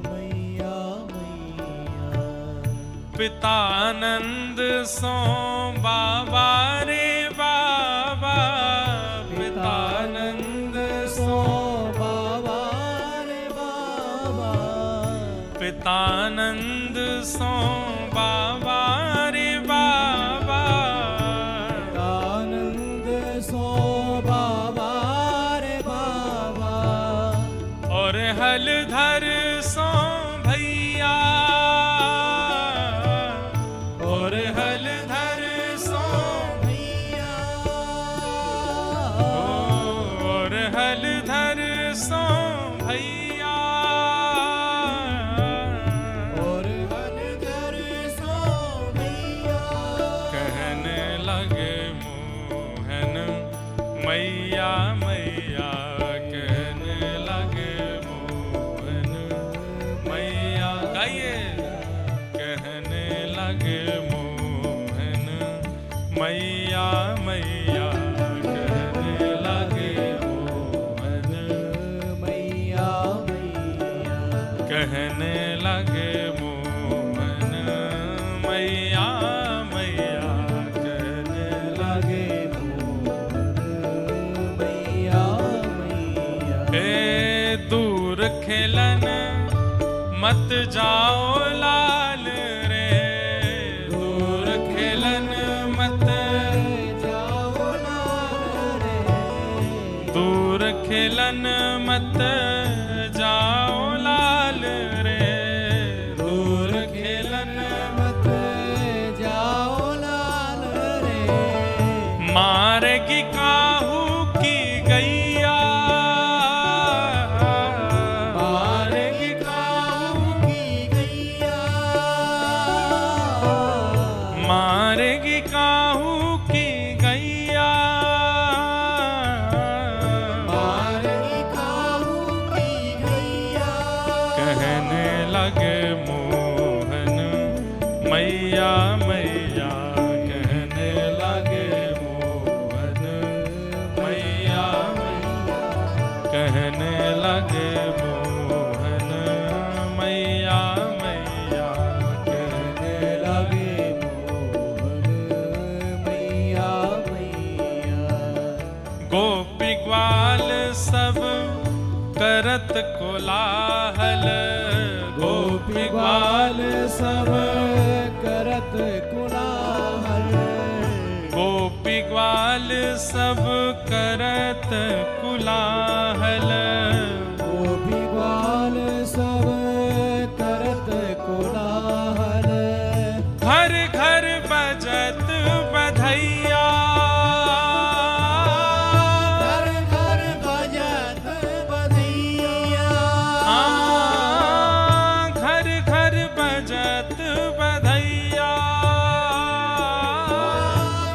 मैया मैया। पितानंद सो बाबा रे बाबा, पितानंद सो बाबा रे बाबा, पितानंद सो बाबा रे बाबा, पितानंद सो बाबा रे बाबा। और हलधर सो भैया, और हलधर सो भैया, और हलधर सो भैया, और हलधर सो भैया। कहने लगे मोहन मैया मैया, कहने लगे मोहन मैया। गाइए। कहने लगे मोहन मैया मैया, कहने लगे मोहन मैया मैया, कहने लगे मोहन मैया मैया, कहने लगे मोहन मैया मैया। हे दूर खेलन मत जाओ लाल रे, दूर खेलन मत जाओ लाल रे, दूर खेलन मत जाओ लाल रे, दूर खेलन मत जाओ लाल रे। मारेगी काहू की गैया, मारेगी काहू की गैया, मारेगी काहू की गैया, मारेगी काहू की गैया। कहने लगे मोहन मैया मैया, कहने लगे मोहन मैया मैया, कहने लगे मोहन मैया मैया, कहने लगे ग्वाल सब करत कोलाहल, गोपी ग्वाल सब करत कोलाहल, गोपी ग्वाल सब करत कोलाहल, गोपी ग्वाल सब करत कोलाहल, घर घर बजत बधैया, घर घर बजत बधैया, घर घर बजत बधैया,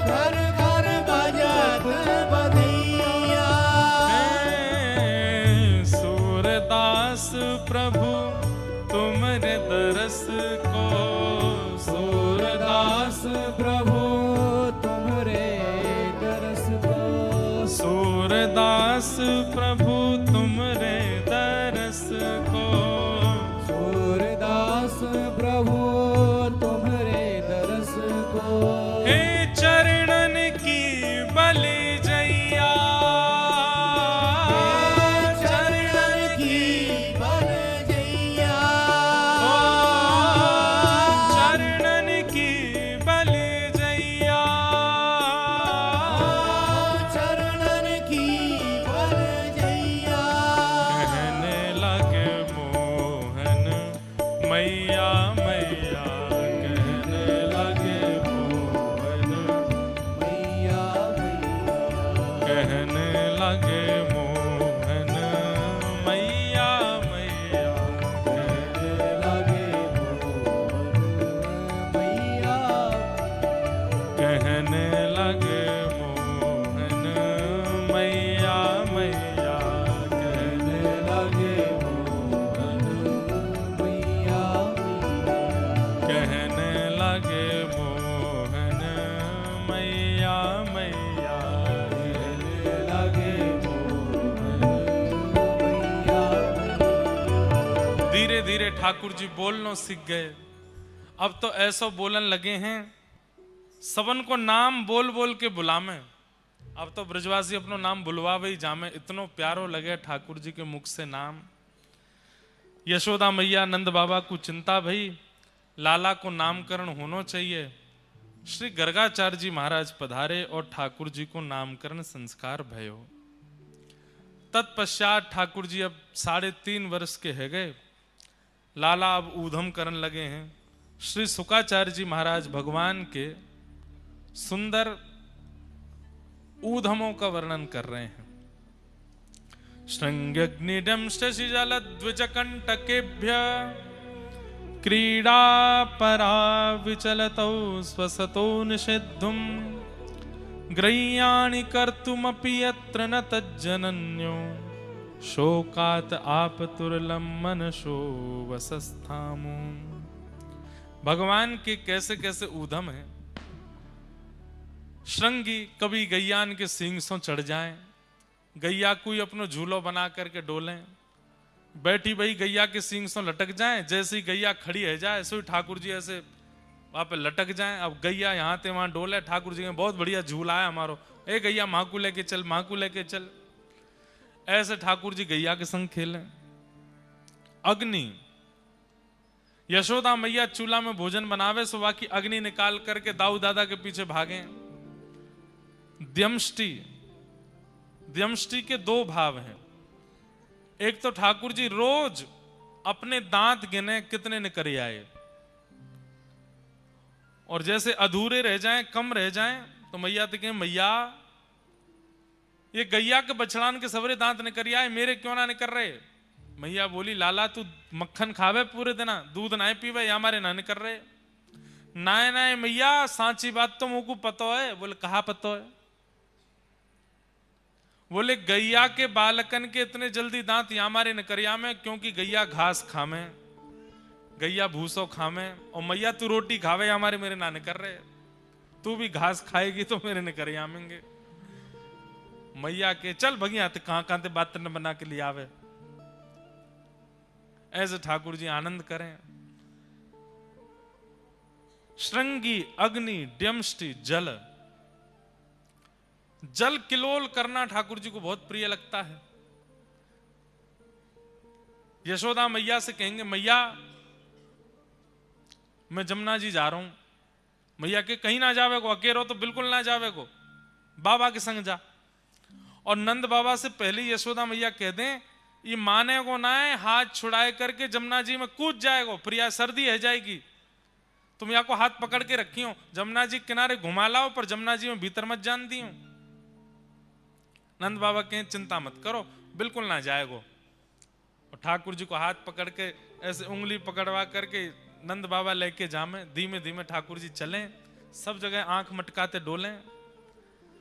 घर घर बजत बधैया, सूरदास प्रभु तुमरे दरस को, सूरदास प्रभु तुम्हारे दरस को, सूरदास प्रभु तुमरे दरस को, सूरदास प्रभु तुम्हारे दरस को, हे चरणन की बलि जैया, चरणन की बल जैया, चरणन की बलि जैया, चरणन की बल जैया, कहने लगे मोहन मैया मैया, कहने लगे मोहन, मैया मैया, कहने लगे मोहन मैया मैया, कहने लगे मोहन मैया, कहने लगे मोहन मैया मैया, कहने लगे मोहन मैया मैया, कहने लगे मोहन मैया मैया, कहने लगे मोहन मैया मैया। धीरे धीरे ठाकुर जी बोलना सीख गए। अब तो ऐसो बोलन लगे हैं सबन को नाम बोल बोल के बुलावे। अब तो ब्रजवासी अपनो नाम बुलवावे ही जामे, इतनो प्यारो लगे ठाकुर जी के मुख से नाम। यशोदा मैया नंद बाबा को चिंता भई, लाला को नामकरण होना चाहिए। श्री गर्गाचार्य जी महाराज पधारे और ठाकुर जी को नामकरण संस्कार भयो। तत्पश्चात ठाकुर जी अब 3.5 वर्ष के है गए। लाला अब ऊधम करने लगे हैं। श्री शुकाचार्य जी महाराज भगवान के सुंदर ऊधमों का वर्णन कर रहे हैं। श्रृंग्यग्निडंष्टशिजलद्विजकंटकेभ्य क्रीडा परा विचलतौ स्वसतो निषिद्धुम ग्रह्याणि कर्तुमपि यत्र न तज्जनन्यो शोकात आपतुरलं मनसो वसस्थामो। भगवान के कैसे कैसे ऊधम है। श्रृंगी कभी गैयान के सींग सो चढ़ जाए, गैया कोई अपनो झूलो बना करके डोलें, बैठी भाई गैया के सींग सो लटक जाए, जैसे ही गैया खड़ी है जाए ऐसे ही ठाकुर जी ऐसे वहां पे लटक जाए। अब गैया यहाँ ते वहां डोले, ठाकुर जी ने बहुत बढ़िया झूला है हमारो, ए गैया माँ को लेके चल, माँ को लेके चल। ऐसे ठाकुर जी गैया के संग खेले। अग्नि, यशोदा मैया चूल्हा में भोजन बनावे, सुबह की अग्नि निकाल करके दाऊ दादा के पीछे भागे। द्यमष्टि, द्यमष्टि के 2 भाव हैं। एक तो ठाकुर जी रोज अपने दांत गिने कितने निकल आए, और जैसे अधूरे रह जाएं, कम रह जाएं, तो मैया तो कहें मैया ये गैया के बछड़ान के सवरे दांत निकल आए, मेरे क्यों ना निकल रहे। मैया बोली लाला तू मक्खन खावे पूरे दिन, दूध ना पीवे, या हमारे ना निकल रहे। नाय नाय मैया सांची बात तो मुझको पतो है। बोले कहा पतो है। बोले गैया के बालकन के इतने जल्दी दांत या हमारे निकरिया में, क्योंकि गैया घास खामे, गैया भूसो खामे, और मैया तू रोटी खावे हमारे मेरे ना निकर रहे। तू भी घास खाएगी तो मेरे निकरिया आवेंगे। मैया के चल भगिया ते कहां ते बात न बना के लिए आवे। ऐसे ठाकुर जी आनंद करें। श्रृंगी, अग्नि, ड्यमष्टि, जल, जल किलोल करना ठाकुर जी को बहुत प्रिय लगता है। यशोदा मैया से कहेंगे, मैया मैं जमुना जी जा रहा हूं। मैया के कहीं ना जावे को, अकेलो तो बिल्कुल ना जावे को, बाबा के संग जा। और नंद बाबा से पहले यशोदा मैया कह दें, ये माने को ना है, हाथ छुड़ाए करके जमुना जी में कूद जाएगो, प्रिया सर्दी है जाएगी। तुम या को हाथ पकड़ के रखियो, जमुना जी किनारे घुमा लाओ, पर जमुना जी में भीतर मत जान दियो। नंद बाबा कहें, चिंता मत करो, बिल्कुल ना जाएगो। और ठाकुर जी को हाथ पकड़ के ऐसे उंगली पकड़वा करके नंद बाबा लेके जामे, धीमे धीमे ठाकुर जी चलें, सब जगह आंख मटकाते डोलें,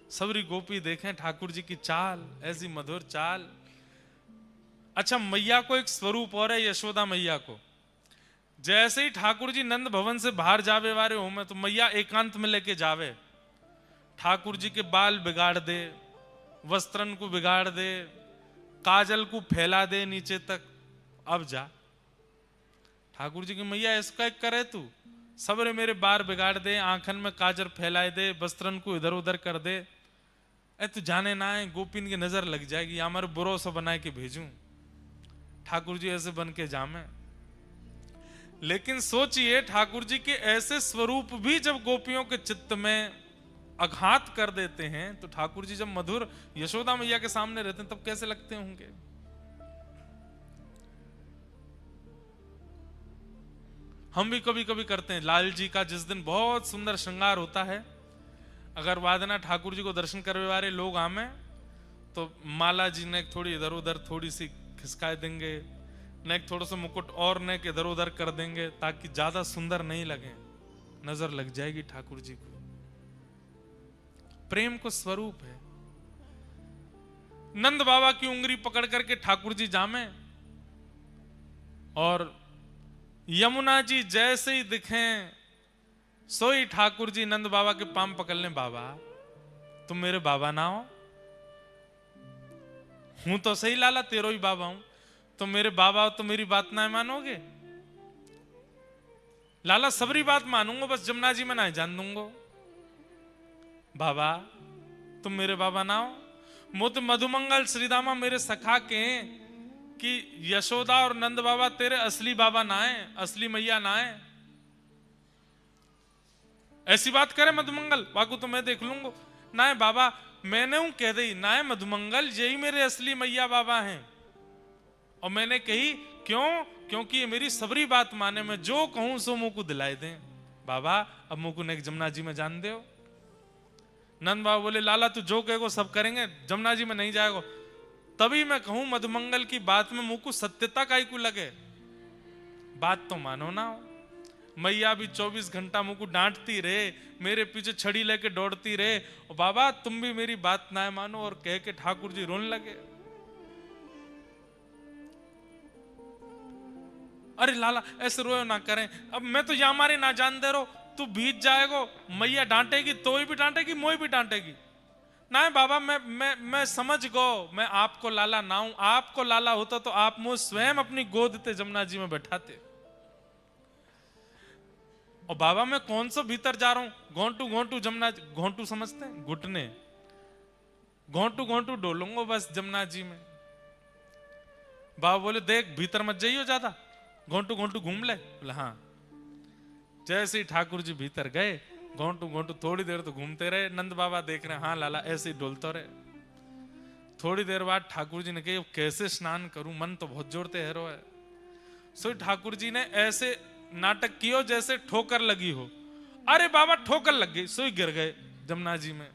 सबरी गोपी देखें ठाकुर जी की चाल, ऐसी मधुर चाल। अच्छा, मैया को एक स्वरूप और है, यशोदा मैया को। जैसे ही ठाकुर जी नंद भवन से बाहर जावे वारे हो में, तो मैया एकांत में लेके जावे, ठाकुर जी के बाल बिगाड़ दे, वस्त्रन को बिगाड़ दे, काजल को फैला दे नीचे तक। अब जा, ठाकुर जी की मैया इसका एक करे, तू सबरे मेरे बार बिगाड़ दे, आंखन में काजर फैलाए दे, वस्त्रन को इधर उधर कर दे। ए तू जाने ना है, गोपिन की नजर लग जाएगी, हमारे बुरो सा बना के भेजूं। ठाकुर जी ऐसे बन के जामे। लेकिन सोचिए, ठाकुर जी के ऐसे स्वरूप भी जब गोपियों के चित्त में आघात कर देते हैं, तो ठाकुर जी जब मधुर यशोदा मैया के सामने रहते हैं, तब कैसे लगते होंगे। हम भी कभी कभी करते हैं। लाल जी का जिस दिन बहुत सुंदर श्रृंगार होता है, अगर वादना ठाकुर जी को दर्शन करने वाले लोग आमे, तो माला जी ने थोड़ी इधर उधर थोड़ी सी खिसका देंगे, नेक थोड़ा सा मुकुट और नेक इधर उधर कर देंगे, ताकि ज्यादा सुंदर नहीं लगे, नजर लग जाएगी ठाकुर जी को। प्रेम को स्वरूप है। नंद बाबा की उंगली पकड़ करके ठाकुर जी जामे, और यमुना जी जैसे ही दिखें, सोई ठाकुर जी नंद बाबा के पांव पकड़ लें। बाबा, तुम मेरे बाबा ना हो? हूं तो सही लाला, तेरो ही बाबा हूं, तो मेरे बाबा हो तो मेरी बात ना मानोगे? लाला सबरी बात मानूंगा, बस जमुना जी में ना जान दूंगा। बाबा, तुम मेरे बाबा ना हो? मुत मधुमंगल श्रीदामा मेरे सखा के कि यशोदा और नंद बाबा तेरे असली बाबा ना है, असली मैया ना है। ऐसी बात करे मधुमंगल, बाकू तो मैं देख लूंगा। ना है बाबा, मैंने हूं कह दी, ना है मधुमंगल, यही मेरे असली मैया बाबा हैं। और मैंने कही क्यों? क्योंकि ये मेरी सबरी बात माने, मैं जो कहूं सो मुंह को दिलाए दें। बाबा, अब मुंह को नेक जमुना जी में जान दे। नंद बाबा बोले, लाला तू जो कहेगो सब करेंगे, जमुना जी में नहीं जाएगो। तभी मैं कहूं मधुमंगल की बात में मुंह को सत्यता काई को लगे, बात तो मानो ना हो। मैया भी 24 घंटा मुंह को डांटती रहे, मेरे पीछे छड़ी लेके दौड़ती रहे, और बाबा तुम भी मेरी बात ना मानो, और कह के ठाकुर जी रोने लगे। अरे लाला ऐसे रोयो ना करें, अब मैं तो या मारे ना जान दे रो, तू भीज जाएगो, मैया डांटेगी, तो भी डांटेगी, मोई भी डांटेगी। ना है बाबा, मैं समझ गो, मैं आपको लाला ना हूं। आपको लाला होता तो आप मुझे स्वयं अपनी गोद ते जमुना जी में बैठाते। और बाबा मैं कौन सा भीतर जा रहा हूं, घोंटू घोंटू जमुना, घोंटू समझते हैं घुटने, घोंटू घोंटू डोलूंगा बस जमुना जी में। बाबा बोले, देख भीतर मत जाइयो ज्यादा, घोंटू घोंटू घूम ले। बोले हाँ। जैसे ही ठाकुर जी भीतर गए, घोंटू घोंटू थोड़ी देर तो घूमते रहे। नंद बाबा देख रहे हैं, हाँ लाला ऐसे ही डोलते रहे। थोड़ी देर बाद ठाकुर जी ने कहा, कैसे स्नान करूं, मन तो बहुत जोर ते हैरो है। सो ठाकुर जी ने ऐसे नाटक कियो जैसे ठोकर लगी हो। अरे बाबा ठोकर लग गई, सो गिर गए जमुना जी में,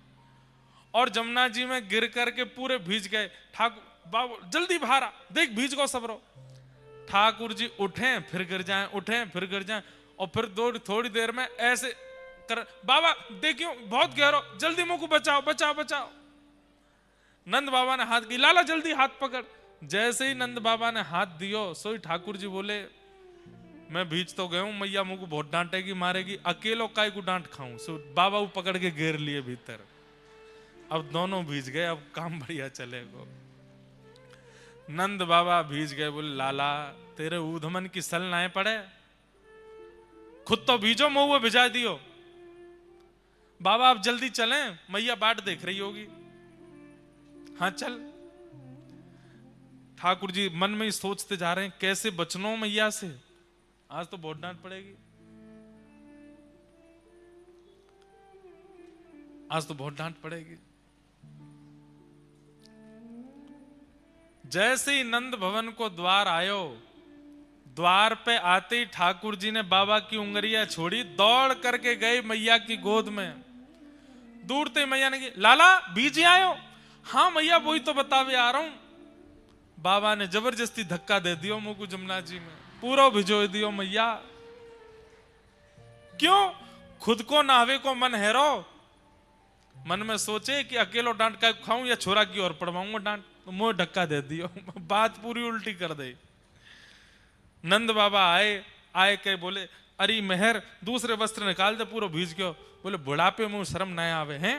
और जमुना जी में गिर करके पूरे भीज गए। ठाकुर बाबा जल्दी बाहर आ, देख भीज गो सबरो। ठाकुर जी उठे फिर गिर जाएं, उठे फिर गिर जाएं, और फिर थोड़ी देर में ऐसे कर, बाबा देखियो बहुत गहरो, जल्दी मुंह को बचाओ बचाओ बचाओ। नंद बाबा ने हाथ की, लाला जल्दी हाथ पकड़। जैसे ही नंद बाबा ने हाथ दियो, सोई ठाकुर जी बोले, मैं भीज तो गया हूं, मैया मुंह को बहुत डांटेगी मारेगी, अकेलो काय को डांट खाऊं। सो बाबा वो पकड़ के घेर लिए भीतर। अब दोनों भीज गए, अब काम बढ़िया चलेगा। नंद बाबा भीज गए, बोले लाला तेरे ऊधमन की सल ना पड़े, खुद तो भीजो, मुंह भिजा दियो। बाबा आप जल्दी चलें, मैया बाट देख रही होगी। हाँ चल। ठाकुर जी मन में ही सोचते जा रहे हैं कैसे बचनो मैया से, आज तो बहुत डांट पड़ेगी, आज तो बहुत डांट पड़ेगी। जैसे ही नंद भवन को द्वार आयो, द्वार पे आते ही ठाकुर जी ने बाबा की उंगलियां छोड़ी, दौड़ करके गए मैया की गोद में। दूर ते मैया ने की, लाला बीजी आयो? हाँ मैया वही तो बतावे आ रहा हूं। बाबा ने जबरदस्ती धक्का दे दियो मुंह को जमुना जी में, पूरा भिजो दियो मैया। क्यों? खुद को नावे को मन हैरो, मन में सोचे कि अकेलो डांट का खाऊं या छोरा की ओर पड़वाऊंगा डांट, तो मुंह धक्का दे दियो। बात पूरी उल्टी कर दे। नंद बाबा आए के बोले, अरे मेहर दूसरे वस्त्र निकाल दे, पूरा भीज गयो। बोले बुढ़ापे मुंह शर्म न आवे हैं?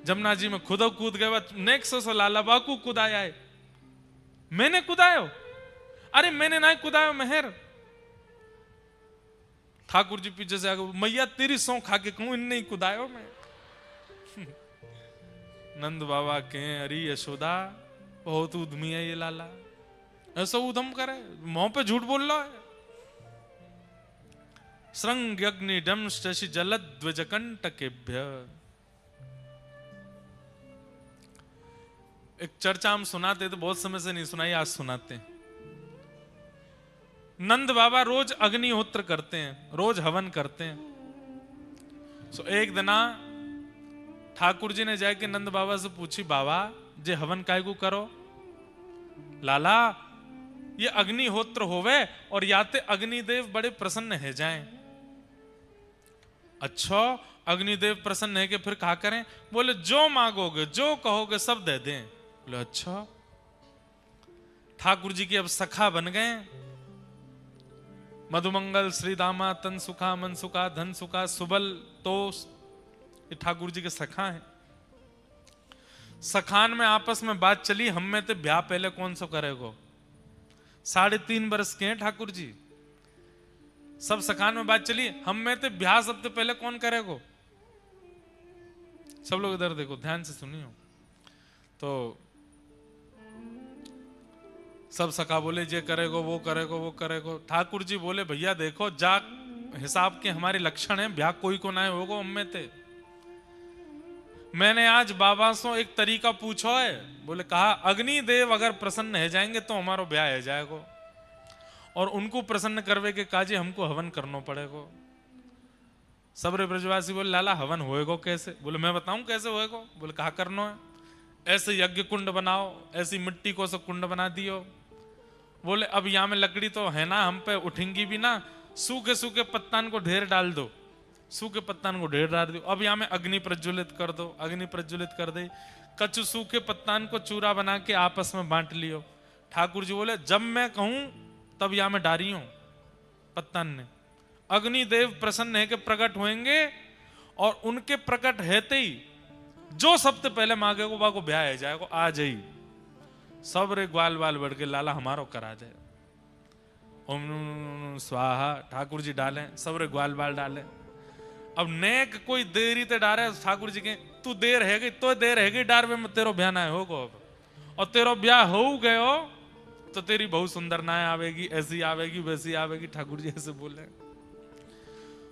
जमुना जी में खुदो कूद गए, नेक्सो सो लाला बाकू कुदाया है। मैंने कुदायो? अरे मैंने ना कुदायो मेहर। ठाकुर जी पीछे से आगे, मैया तेरी सौ खा के कहूं, इन नहीं कुदायो मैं। नंद बाबा के, अरे यशोदा बहुत उद्यमी है ये लाला, ऐसा उधम करे, मुंह पे झूठ बोल रहा है। श्रृंग अग्नि डम शशि जलद्वजकंटकेभ्य। एक चर्चा हम सुनाते तो बहुत समय से नहीं सुनाई, आज सुनाते हैं। नंद बाबा रोज अग्निहोत्र करते हैं, रोज हवन करते हैं। सो एक दिना ठाकुर जी ने जाके नंद बाबा से पूछी, बाबा जे हवन काय को करो? लाला ये अग्निहोत्र होवे और याते अग्निदेव बड़े प्रसन्न है जाएं। अच्छा अग्निदेव प्रसन्न है कि फिर कहा करें? बोले जो मांगोगे जो कहोगे सब दे दें। बोले अच्छा। ठाकुर जी के अब सखा बन गए। मधुमंगल श्री दामा तन सुखा मन सुखा धन सुखा सुबल तो ये ठाकुर जी के सखा हैं। सखान में आपस में बात चली, हम में तो ब्याह पहले कौन सा करेगो? 3.5 बरस के हैं ठाकुर जी। सब सखान में बात चली, हम में तो ब्याह सबसे पहले कौन करेगो? सब लोग इधर देखो, ध्यान से सुनियो। तो सब सखा बोले जे करेगो वो करेगो वो करेगो। ठाकुर जी बोले भैया देखो जा हिसाब के हमारे लक्षण हैं, ब्याह कोई को ना होगो हम में ते। मैंने आज बाबा से एक तरीका पूछो है, बोले कहा अग्निदेव अगर प्रसन्न है जाएंगे तो हमारो ब्याह है जाएगो, और उनको प्रसन्न करवे के काजे हमको हवन करना पड़ेगो। सबरे ब्रजवासी बोले लाला हवन होएगो कैसे? बोले मैं बताऊं कैसे होएगो। बोले कहा करना है? ऐसे यज्ञ कुंड बनाओ, ऐसी मिट्टी को सब कुंड बना दियो। बोले अब यहाँ में लकड़ी तो है ना, हम पे उठेंगी भी ना, सूखे सूखे पत्तान को ढेर डाल दो, सूखे पत्तान को ढेर डाल दो। अब यहाँ में अग्नि प्रज्वलित कर दो, अग्नि प्रज्वलित कर दे, कच्चू सूखे पत्तान को चूरा बना के आपस में बांट लियो। ठाकुर जी बोले जब मैं कहूं तब यहाँ में डारी हूं पत्तान ने। अग्निदेव प्रसन्न है कि प्रकट होंगे, और उनके प्रकट हेते ही जो सबसे पहले मांगेगो वो ब्याह है जाएगो। आ जाई सब रे ग्वाल वाल बढ़ के लाला हमारो करा जाए। ओम स्वाहा ठाकुर जी डाले, सब रे ग्वाल बाल डाले। अब नेक कोई देरी ते डारे, ठाकुर जी के तू देर है गई तो देर है गई डार में तेरो ब्याह ना होगो। अब और तेरो ब्याह हो गयो तो तेरी बहुत सुंदर नाय आवेगी, ऐसी आवेगी वैसी आवेगी। ठाकुर जी ऐसे बोले।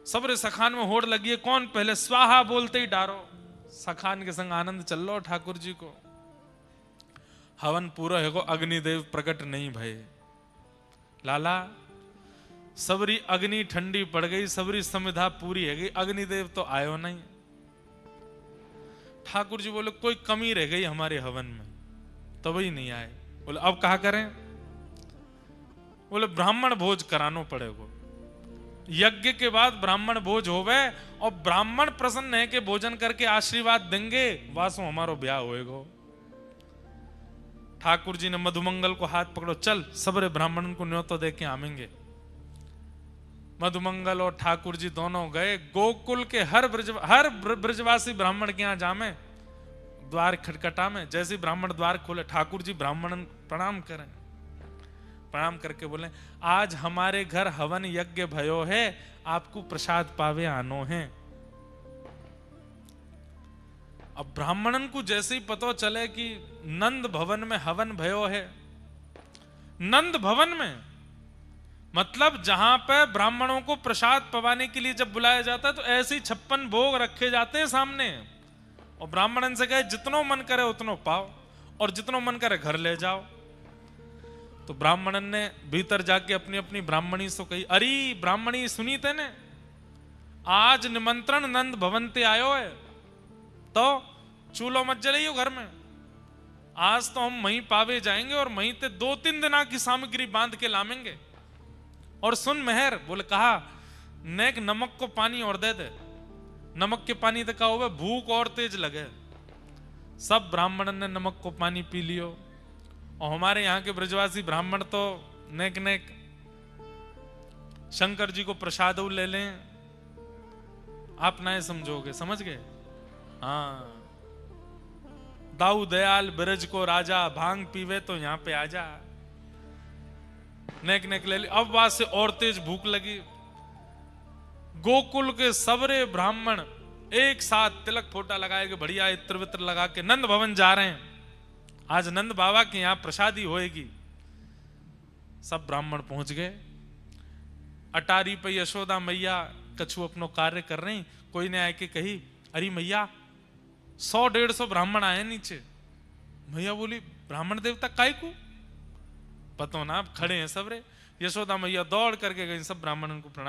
सबरे सखान में होड़ लगी है, कौन पहले स्वाहा बोलते ही डारो। सखान के संग आनंद चल लो ठाकुर जी को। हवन पूरा है को अग्निदेव प्रकट नहीं भय। लाला सबरी अग्नि ठंडी पड़ गई, सबरी समिधा पूरी है गई, अग्निदेव तो आयो नहीं। ठाकुर जी बोले कोई कमी रह गई हमारे हवन में, तब ही नहीं आए। बोले अब कहा करें? बोले ब्राह्मण भोज करानो पड़ेगा। यज्ञ के बाद ब्राह्मण भोज होवे, और ब्राह्मण प्रसन्न है कि भोजन करके आशीर्वाद देंगे, वासो हमारो ब्याह होएगा। ठाकुर जी ने मधुमंगल को हाथ पकड़ो, चल सबरे ब्राह्मण को न्योतो दे के आवेंगे। मधुमंगल और ठाकुर जी दोनों गए। गोकुल के हर ब्रजवासी ब्राह्मण के यहाँ जामे, द्वार खटखटा में। जैसे ब्राह्मण द्वार खोले, ठाकुर जी ब्राह्मण प्रणाम करें। प्रणाम करके बोले आज हमारे घर हवन यज्ञ भयो है, आपको प्रसाद पावे आनो है। अब ब्राह्मणन को जैसे ही पता चले कि नंद भवन में हवन भयो है, नंद भवन में मतलब जहां पे ब्राह्मणों को प्रसाद पवाने के लिए जब बुलाया जाता है तो ऐसे ही 56 भोग रखे जाते हैं सामने, और ब्राह्मणन से कहे जितनो मन करे उतनो पाओ और जितनो मन करे घर ले जाओ। तो ब्राह्मणन ने भीतर जाके अपनी अपनी ब्राह्मणी से कही, अरे ब्राह्मणी सुनी तेने, आज निमंत्रण नंद भवन ते आयो है, तो चूल्हो मत जलाइयो घर में, आज तो हम वहीं पावे जाएंगे और वहीं ते 2-3 दिना की सामग्री बांध के लामेंगे। और सुन मेहर, बोले कहा नेक नमक को पानी और दे दे, नमक के पानी तो कहा भूख और तेज लगे। सब ब्राह्मणन ने नमक को पानी पी लियो, और हमारे यहाँ के ब्रजवासी ब्राह्मण तो नेक नेक शंकर जी को प्रसाद ले लें, आप ना समझोगे, समझ गए? हाँ, दाऊ दयाल ब्रज को राजा, भांग पीवे तो यहाँ पे आजा, नेक नेक ले ली। अब वहां से और तेज भूख लगी। गोकुल के सबरे ब्राह्मण एक साथ तिलक फोटा लगाए के बढ़िया इत्र वित्र लगा के नंद भवन जा रहे हैं, आज नंद बाबा के यहां प्रसादी होएगी। सब ब्राह्मण पहुंच गए। अटारी पे यशोदा मैया कछु अपनो कार्य कर रही, कोई ने आके कही, अरे मैया 100-150 ब्राह्मण आए नीचे। मैया बोली ब्राह्मण देवता काय को पतो ना, आप खड़े हैं सब रे। यशोदा मैया दौड़ करके गई, सब ब्राह्मणों को प्रणाम